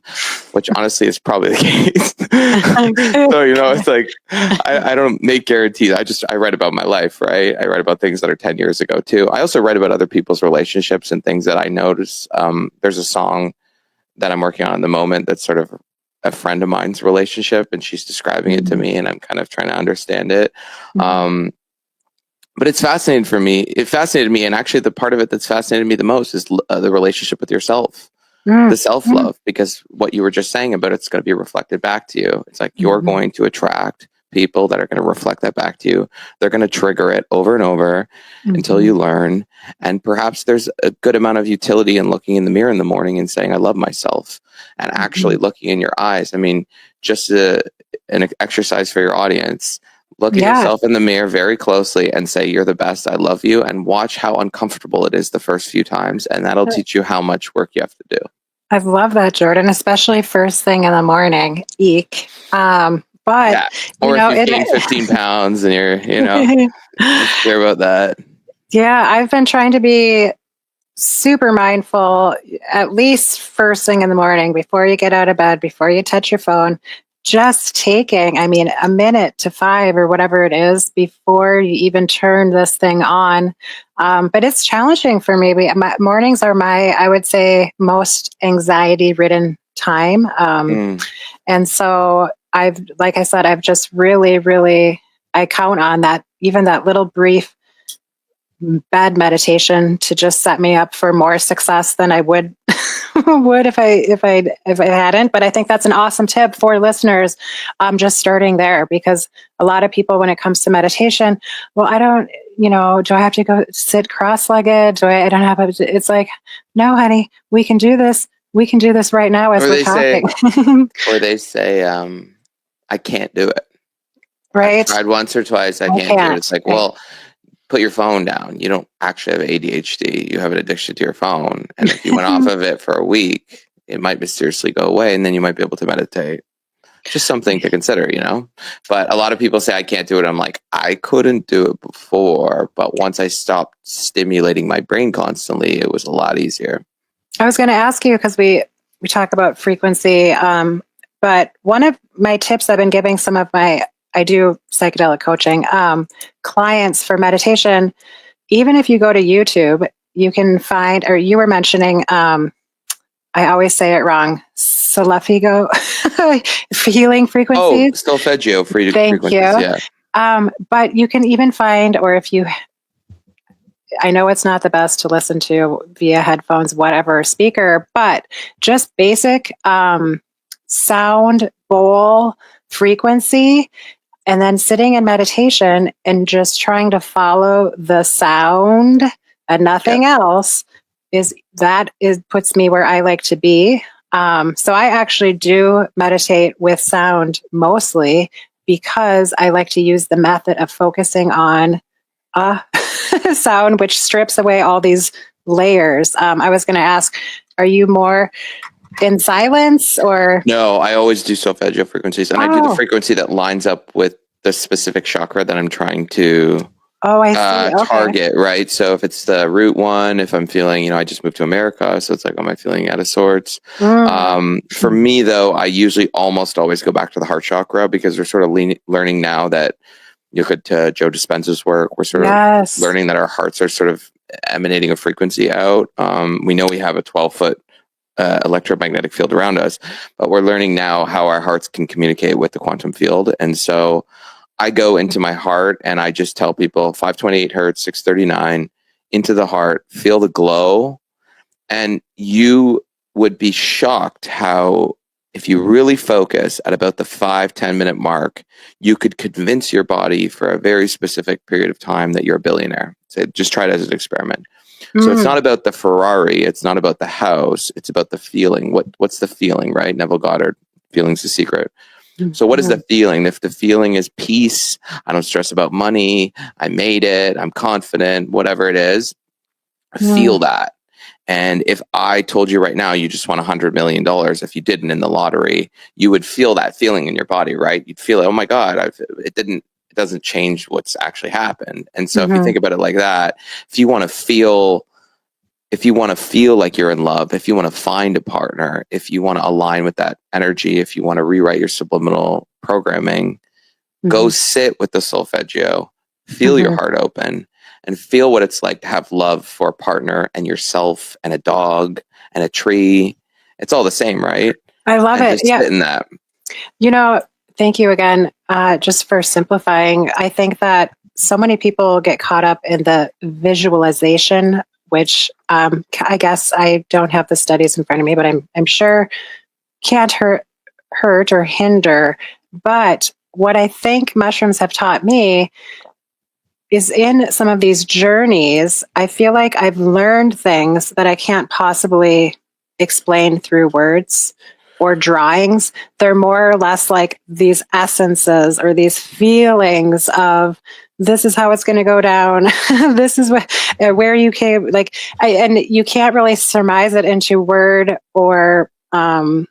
which honestly is probably the case. So, it's like, I don't make guarantees. I write about my life, right? I write about things that are 10 years ago too. I also write about other people's relationships and things that I notice. There's a song that I'm working on at the moment that's sort of a friend of mine's relationship, and she's describing it to me, and I'm kind of trying to understand it. But it's fascinating for me. It fascinated me. And actually the part of it that's fascinated me the most is the relationship with yourself, the self-love, because what you were just saying about it's going to be reflected back to you. It's like you're going to attract people that are going to reflect that back to you. They're going to trigger it over and over until you learn. And perhaps there's a good amount of utility in looking in the mirror in the morning and saying, I love myself, and actually looking in your eyes. I mean, just an exercise for your audience. Look at yourself in the mirror very closely and say, you're the best. I love you. And watch how uncomfortable it is the first few times. And that'll teach you how much work you have to do. I love that, Jordan, especially first thing in the morning. Eek. But, or if you've gained 15 pounds and you're, care about that. Yeah, I've been trying to be super mindful, at least first thing in the morning, before you get out of bed, before you touch your phone. Just taking, a minute to 5 or whatever it is before you even turn this thing on. But it's challenging for me. Mornings are I would say, most anxiety-ridden time. And so like I said, I've just really, I count on that, even that little brief bed meditation to just set me up for more success than I would if I hadn't. But I think that's an awesome tip for listeners. Just starting there, because a lot of people, when it comes to meditation, well, I don't, do I have to go sit cross-legged? I don't have it's like, no, honey, we can do this. We can do this right now as we're talking. Or they say, I can't do it. Right. I've tried once or twice. I can't do it. It's like, well, put your phone down. You don't actually have ADHD. You have an addiction to your phone. And if you went off of it for a week, it might mysteriously go away, and then you might be able to meditate. Just something to consider, But a lot of people say I can't do it. I'm like, I couldn't do it before, but once I stopped stimulating my brain constantly, it was a lot easier. I was going to ask you, because we talk about frequency, but one of my tips I've been giving some of my I do psychedelic coaching, clients for meditation. Even if you go to YouTube, you can find, or you were mentioning, I always say it wrong, Selefigo, healing frequencies. Solfeggio Thank frequencies, you. yeah. But you can even find, or if you, I know it's not the best to listen to via headphones, whatever speaker, but just basic sound bowl frequency, and then sitting in meditation and just trying to follow the sound and nothing else puts me where I like to be. So I actually do meditate with sound mostly because I like to use the method of focusing on sound, which strips away all these layers. I was going to ask, are you more in silence or? No, I always do solfeggio frequencies, and I do the frequency that lines up with the specific chakra that I'm trying to I see. Okay. target, right? So if it's the root one, if I'm feeling, I just moved to America, so it's like, am I feeling out of sorts? For me, though, I usually almost always go back to the heart chakra because we're sort of learning now that you look at Joe Dispenza's work, we're sort of learning that our hearts are sort of emanating a frequency out. We know we have a 12-foot electromagnetic field around us, but we're learning now how our hearts can communicate with the quantum field. And so I go into my heart and I just tell people 528 hertz, 639 into the heart, feel the glow. And you would be shocked how, if you really focus at about the 5-10 minute mark, you could convince your body for a very specific period of time that you're a billionaire. So just try it as an experiment. So it's not about the Ferrari, it's not about the house, it's about the feeling. What's the feeling, right? Neville Goddard, feeling's the secret. So what is the feeling? If the feeling is peace, I don't stress about money, I made it, I'm confident, whatever it is, feel that. And if I told you right now, you just won $100 million, if you didn't in the lottery, you would feel that feeling in your body, right? You'd feel, oh my God, it doesn't change what's actually happened. And so if you think about it like that, if you want to feel like you're in love, if you want to find a partner, if you want to align with that energy, if you want to rewrite your subliminal programming, go sit with the solfeggio, feel your heart open, and feel what it's like to have love for a partner and yourself and a dog and a tree. It's all the same, right? I love it. Just sit in that. Thank you again, just for simplifying. I think that so many people get caught up in the visualization, which I guess I don't have the studies in front of me, but I'm sure can't hurt or hinder. But what I think mushrooms have taught me is, in some of these journeys, I feel like I've learned things that I can't possibly explain through words or drawings. They're more or less like these essences or these feelings of, this is how it's going to go down. This is where you came. And you can't really surmise it into word or, I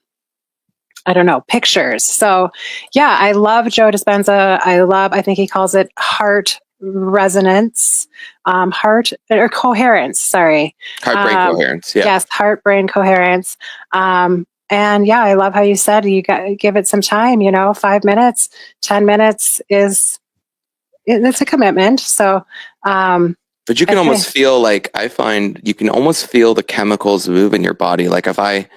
don't know, pictures. So yeah, I love Joe Dispenza. I think he calls it heart resonance, heart or coherence. Sorry. Heart-brain coherence. Yeah. Yes. Heart-brain coherence. And yeah, I love how you said you got to give it some time, 5 minutes, 10 minutes it's a commitment. So, but you can almost feel, like, I find you can almost feel the chemicals move in your body. Like if I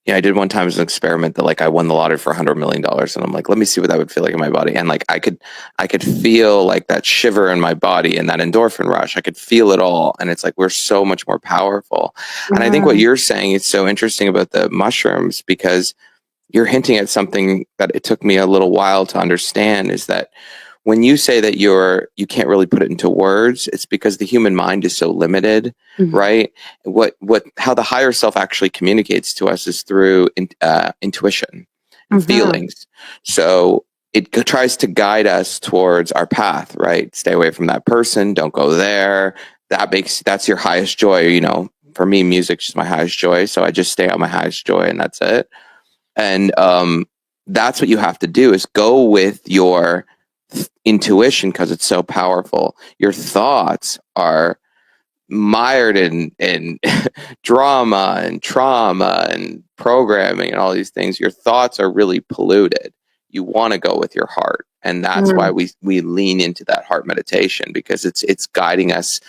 did one time as an experiment that, like, I won the lottery for $100 million, and I'm like, let me see what that would feel like in my body. And like, I could feel like that shiver in my body and that endorphin rush. I could feel it all. And it's like, we're so much more powerful. And I think what you're saying is so interesting about the mushrooms, because you're hinting at something that it took me a little while to understand, is that when you say that you can't really put it into words, it's because the human mind is so limited, right? How the higher self actually communicates to us is through intuition and feelings. So it tries to guide us towards our path, right? Stay away from that person. Don't go there. That's your highest joy. For me, music is my highest joy. So I just stay on my highest joy, and that's it. And that's what you have to do, is go with your intuition, because it's so powerful. Your thoughts are mired in drama and trauma and programming and all these things. Your thoughts are really polluted. You want to go with your heart. And that's why we lean into that heart meditation, because it's guiding us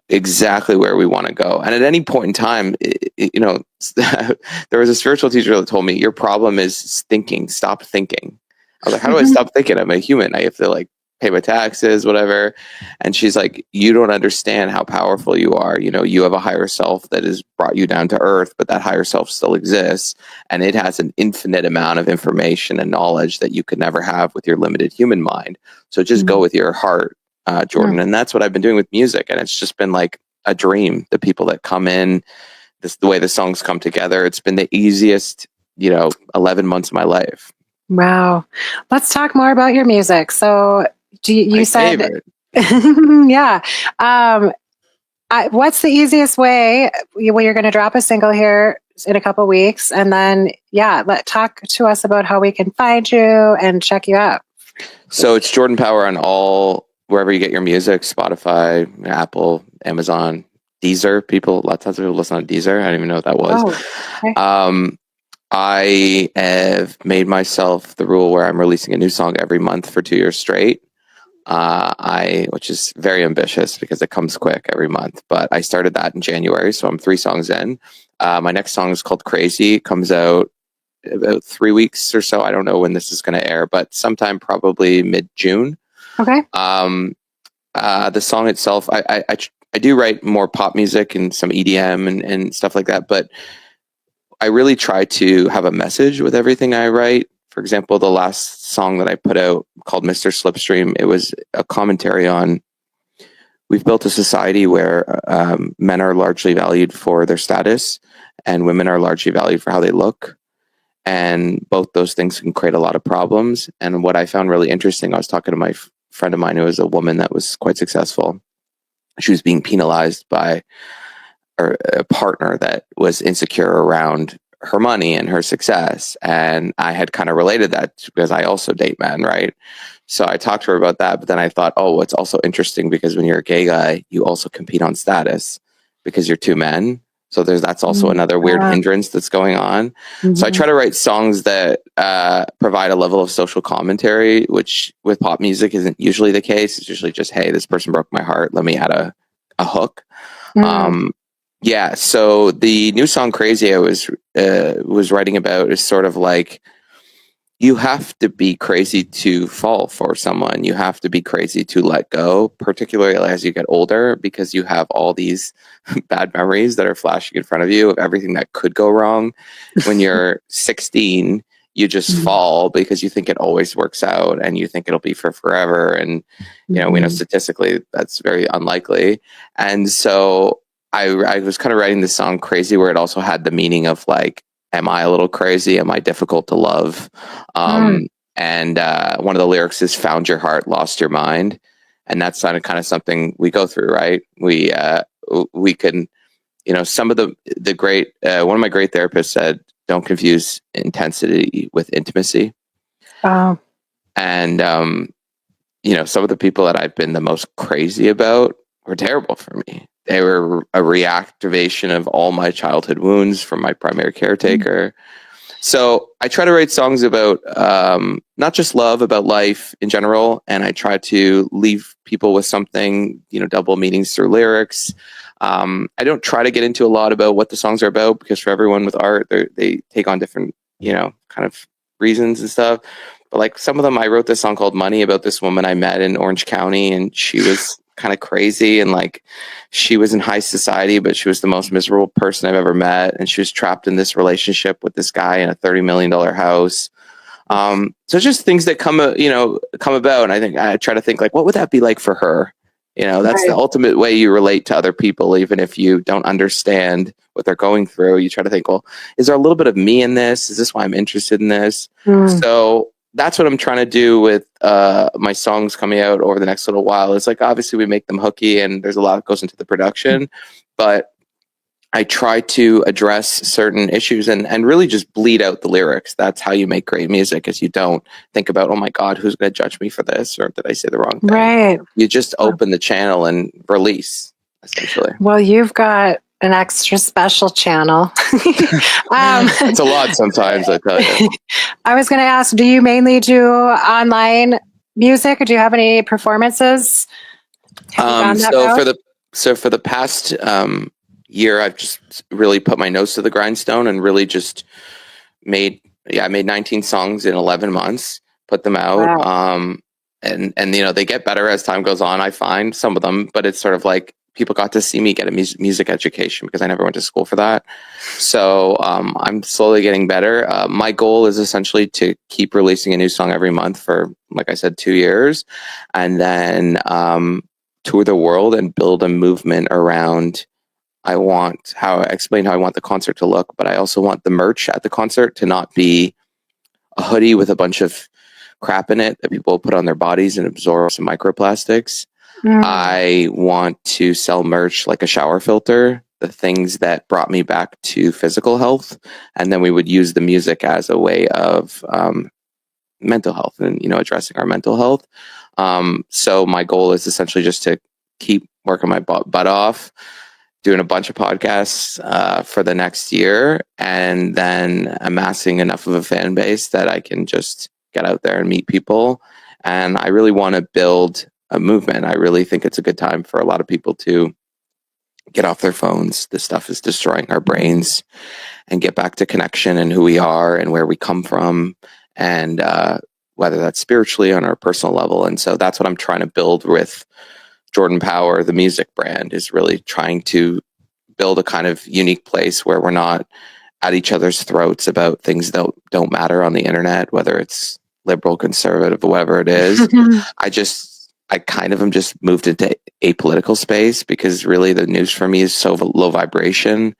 exactly where we want to go. And at any point in time, there was a spiritual teacher that told me, your problem is thinking, stop thinking. I was like, how do I stop thinking? I'm a human. I have to like pay my taxes, whatever. And she's like, you don't understand how powerful you are. You know, you have a higher self that has brought you down to earth, but that higher self still exists. And it has an infinite amount of information and knowledge that you could never have with your limited human mind. So just go with your heart, Jordan. And that's what I've been doing with music. And it's just been like a dream. The people that come in, the way the songs come together, it's been the easiest, 11 months of my life. Wow. Let's talk more about your music. So you said, yeah. What's the easiest way? Well, you're going to drop a single here in a couple of weeks, and then talk to us about how we can find you and check you out. So it's Jordan Power on wherever you get your music: Spotify, Apple, Amazon, Deezer. Lots of people listen on Deezer. I don't even know what that was. Oh, okay. I have made myself the rule where I'm releasing a new song every month for 2 years straight. Which is very ambitious because it comes quick every month, but I started that in January. So I'm 3 songs in. My next song is called Crazy. It comes out about 3 weeks or so. I don't know when this is going to air, but sometime probably mid-June. Okay. The song itself, I do write more pop music and some EDM and stuff like that, but I really try to have a message with everything I write. For example, the last song that I put out called Mr. Slipstream, it was a commentary on, we've built a society where men are largely valued for their status and women are largely valued for how they look. And both those things can create a lot of problems. And what I found really interesting, I was talking to my friend of mine who was a woman that was quite successful. She was being penalized by a partner that was insecure around her money and her success. And I had kind of related that because I also date men, right? So I talked to her about that, but then I thought, it's also interesting because when you're a gay guy, you also compete on status because you're 2 men. So that's also another weird hindrance that's going on. So I try to write songs that provide a level of social commentary, which with pop music isn't usually the case. It's usually just, hey, this person broke my heart, let me add a hook. So the new song Crazy I was writing about is sort of like, you have to be crazy to fall for someone. You have to be crazy to let go, particularly as you get older, because you have all these bad memories that are flashing in front of you of everything that could go wrong. When you're 16, you just fall because you think it always works out and you think it'll be for forever. And, we know statistically that's very unlikely. And so I was kind of writing this song Crazy where it also had the meaning of like, am I a little crazy? Am I difficult to love? And one of the lyrics is found your heart, lost your mind. And that's kind of something we go through, right? We can, some of the great, one of my great therapists said, don't confuse intensity with intimacy. Wow. And, some of the people that I've been the most crazy about were terrible for me. They were a reactivation of all my childhood wounds from my primary caretaker. So I try to write songs about not just love, about life in general. And I try to leave people with something, double meanings through lyrics. I don't try to get into a lot about what the songs are about because for everyone with art, they take on different, kind of reasons and stuff. But like some of them, I wrote this song called Money about this woman I met in Orange County, and she was kind of crazy, and like she was in high society, but she was the most miserable person I've ever met, and she was trapped in this relationship with this guy in a $30 million house. So just things that come about, and I think I try to think like, what would that be like for her? That's the ultimate way you relate to other people, even if you don't understand what they're going through. You try to think, well, is there a little bit of me in this? Is this why I'm interested in this? So that's what I'm trying to do with my songs coming out over the next little while. It's like, obviously we make them hooky and there's a lot that goes into the production, but I try to address certain issues and really just bleed out the lyrics. That's how you make great music, is you don't think about, oh my God, who's going to judge me for this? Or did I say the wrong thing? Right. You just open the channel and release, essentially. Well, you've got an extra special channel. It's a lot sometimes, I tell you. I was going to ask, do you mainly do online music? Or do you have any performances? Have you gone that route? For the past year, I've just really put my nose to the grindstone and really just I made 19 songs in 11 months, put them out. Wow. And they get better as time goes on. I find some of them, but it's sort of like people got to see me get a music education because I never went to school for that. So I'm slowly getting better. My goal is essentially to keep releasing a new song every month for, like I said, 2 years, and then tour the world and build a movement around. I explain how I want the concert to look, but I also want the merch at the concert to not be a hoodie with a bunch of crap in it that people put on their bodies and absorb some microplastics. I want to sell merch like a shower filter, the things that brought me back to physical health, and then we would use the music as a way of mental health and addressing our mental health. So my goal is essentially just to keep working my butt off, doing a bunch of podcasts for the next year, and then amassing enough of a fan base that I can just get out there and meet people. And I really want to build a movement. I really think it's a good time for a lot of people to get off their phones. This stuff is destroying our brains, and get back to connection and who we are and where we come from, and whether that's spiritually on our personal level. And so that's what I'm trying to build with Jordan Power, the music brand, is really trying to build a kind of unique place where we're not at each other's throats about things that don't matter on the internet, whether it's liberal, conservative, whatever it is. I kind of am just moved into a political space because really the news for me is so low vibration,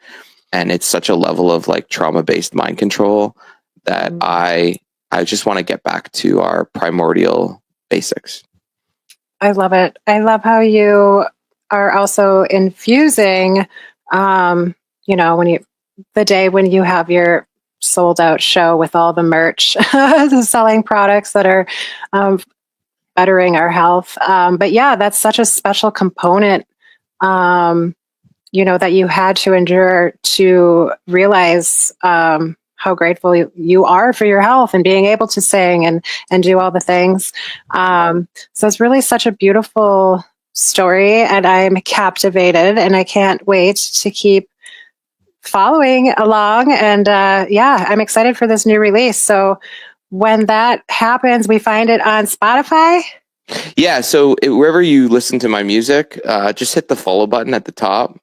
and it's such a level of like trauma-based mind control that I just want to get back to our primordial basics. I love it. I love how you are also infusing, when the day when you have your sold out show with all the merch, selling products that are bettering our health. But yeah, that's such a special component, that you had to endure to realize how grateful you are for your health and being able to sing and do all the things. So it's really such a beautiful story, and I'm captivated, and I can't wait to keep following along. And I'm excited for this new release. So when that happens, we find it on Spotify. Yeah, so wherever you listen to my music, just hit the follow button at the top.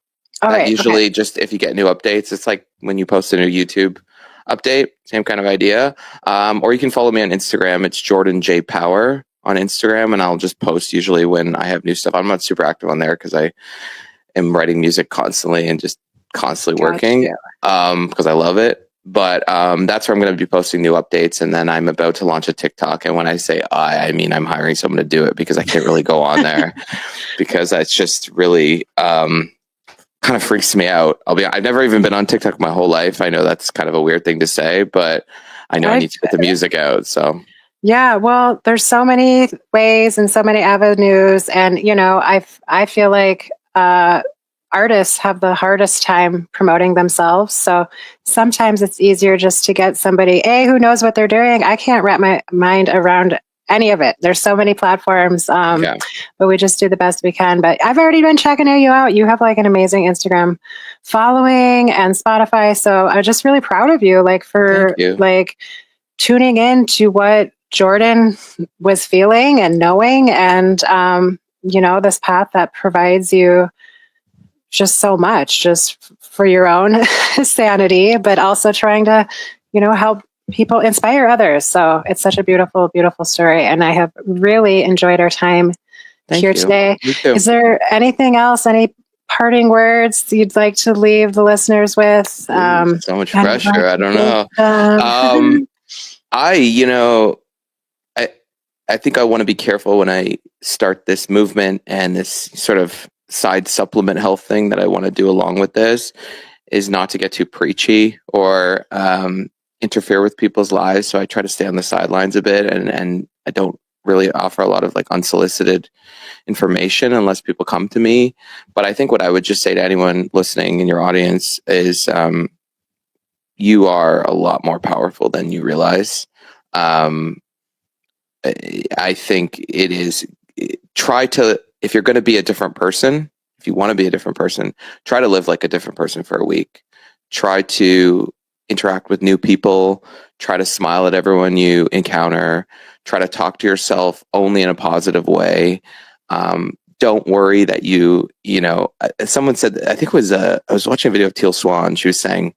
Usually, just if you get new updates, it's like when you post a new YouTube update, same kind of idea. Or you can follow me on Instagram. It's Jordan J Power on Instagram, and I'll just post usually when I have new stuff. I'm not super active on there because I am writing music constantly and just constantly working because I love it. But that's where I'm going to be posting new updates, and then I'm about to launch a TikTok. And when I say I mean I'm hiring someone to do it because I can't really go on there because that's just really kind of freaks me out. I've never even been on TikTok my whole life. I know that's kind of a weird thing to say, but I know I need to get the music out. So yeah, well, there's so many ways and so many avenues, and I feel like artists have the hardest time promoting themselves. So sometimes it's easier just to get somebody who knows what they're doing. I can't wrap my mind around any of it. There's so many platforms, but we just do the best we can. But I've already been checking you out. You have like an amazing Instagram following and Spotify. So I'm just really proud of you, for tuning in to what Jordan was feeling and knowing, and this path that provides you just so much, just for your own sanity, but also trying to, help people inspire others. So it's such a beautiful, beautiful story. And I have really enjoyed our time here today. Is there anything else, any parting words you'd like to leave the listeners with? So much pressure. I don't know. I think I want to be careful when I start this movement and this sort of side supplement health thing that I want to do along with this is not to get too preachy or interfere with people's lives. So I try to stay on the sidelines a bit, and I don't really offer a lot of unsolicited information unless people come to me. But I think what I would just say to anyone listening in your audience is you are a lot more powerful than you realize. I think it is, if you're going to be a different person, if you want to be a different person, try to live like a different person for a week. Try to interact with new people. Try to smile at everyone you encounter. Try to talk to yourself only in a positive way. Don't worry that someone said, I think it was, I was watching a video of Teal Swan. She was saying,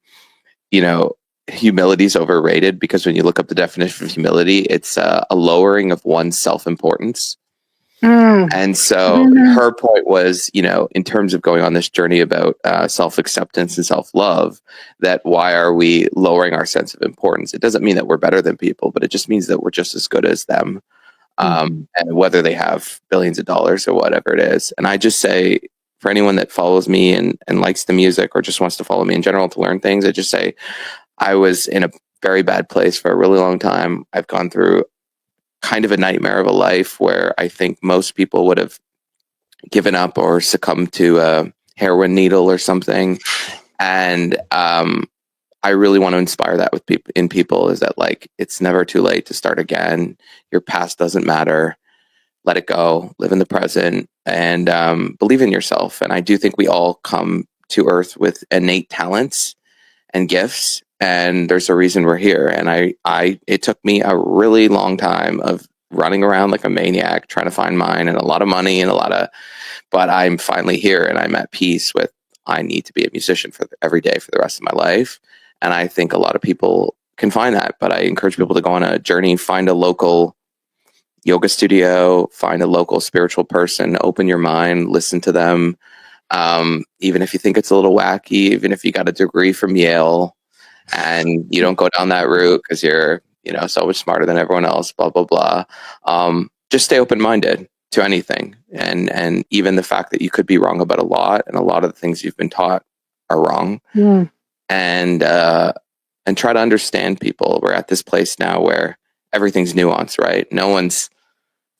humility is overrated, because when you look up the definition of humility, it's a lowering of one's self-importance. And so her point was, in terms of going on this journey about self-acceptance and self-love, that why are we lowering our sense of importance? It doesn't mean that we're better than people, but it just means that we're just as good as them. And whether they have billions of dollars or whatever it is. And I just say, for anyone that follows me and likes the music, or just wants to follow me in general to learn things, I just say, I was in a very bad place for a really long time. I've gone through kind of a nightmare of a life where I think most people would have given up or succumbed to a heroin needle or something. And I really want to inspire that in people, is that, like, it's never too late to start again. Your past doesn't matter. Let it go. Live in the present, and believe in yourself. And I do think we all come to Earth with innate talents and gifts, and there's a reason we're here. And it took me a really long time of running around like a maniac trying to find mine, and a lot of money and but I'm finally here, and I'm at peace with, I need to be a musician every day for the rest of my life. And I think a lot of people can find that, but I encourage people to go on a journey, find a local yoga studio, find a local spiritual person, open your mind, listen to them. Even if you think it's a little wacky, even if you got a degree from Yale and you don't go down that route because you're, so much smarter than everyone else, blah, blah, blah. Just stay open-minded to anything. And even the fact that you could be wrong about a lot, and a lot of the things you've been taught are wrong. And try to understand people. We're at this place now where everything's nuanced, right? No one's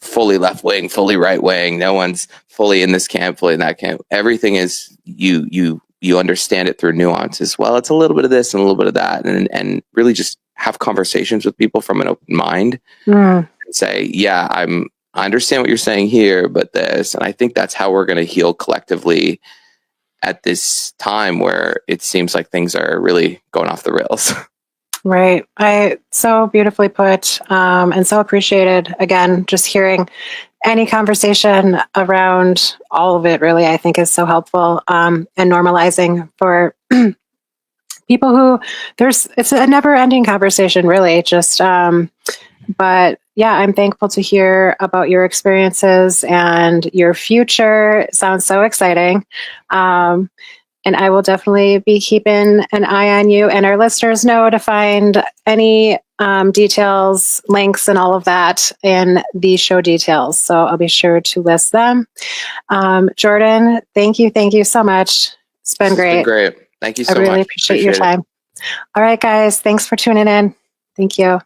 fully left wing, fully right wing. No one's fully in this camp, fully in that camp. Everything is, you understand it through nuances. Well, it's a little bit of this and a little bit of that, and really just have conversations with people from an open mind. And say, yeah, I understand what you're saying here, but this, and I think that's how we're going to heal collectively at this time where it seems like things are really going off the rails. Right. So beautifully put, and so appreciated. Again, just hearing any conversation around all of it, really, I think is so helpful, and normalizing for people who it's a never ending conversation, really. Just, but yeah, I'm thankful to hear about your experiences and your future. It sounds so exciting. And I will definitely be keeping an eye on you, and our listeners know to find any details, links, and all of that in the show details. So I'll be sure to list them. Jordan, thank you so much. It's been great. It's been great. Thank you so much. I really appreciate your time. All right, guys. Thanks for tuning in. Thank you.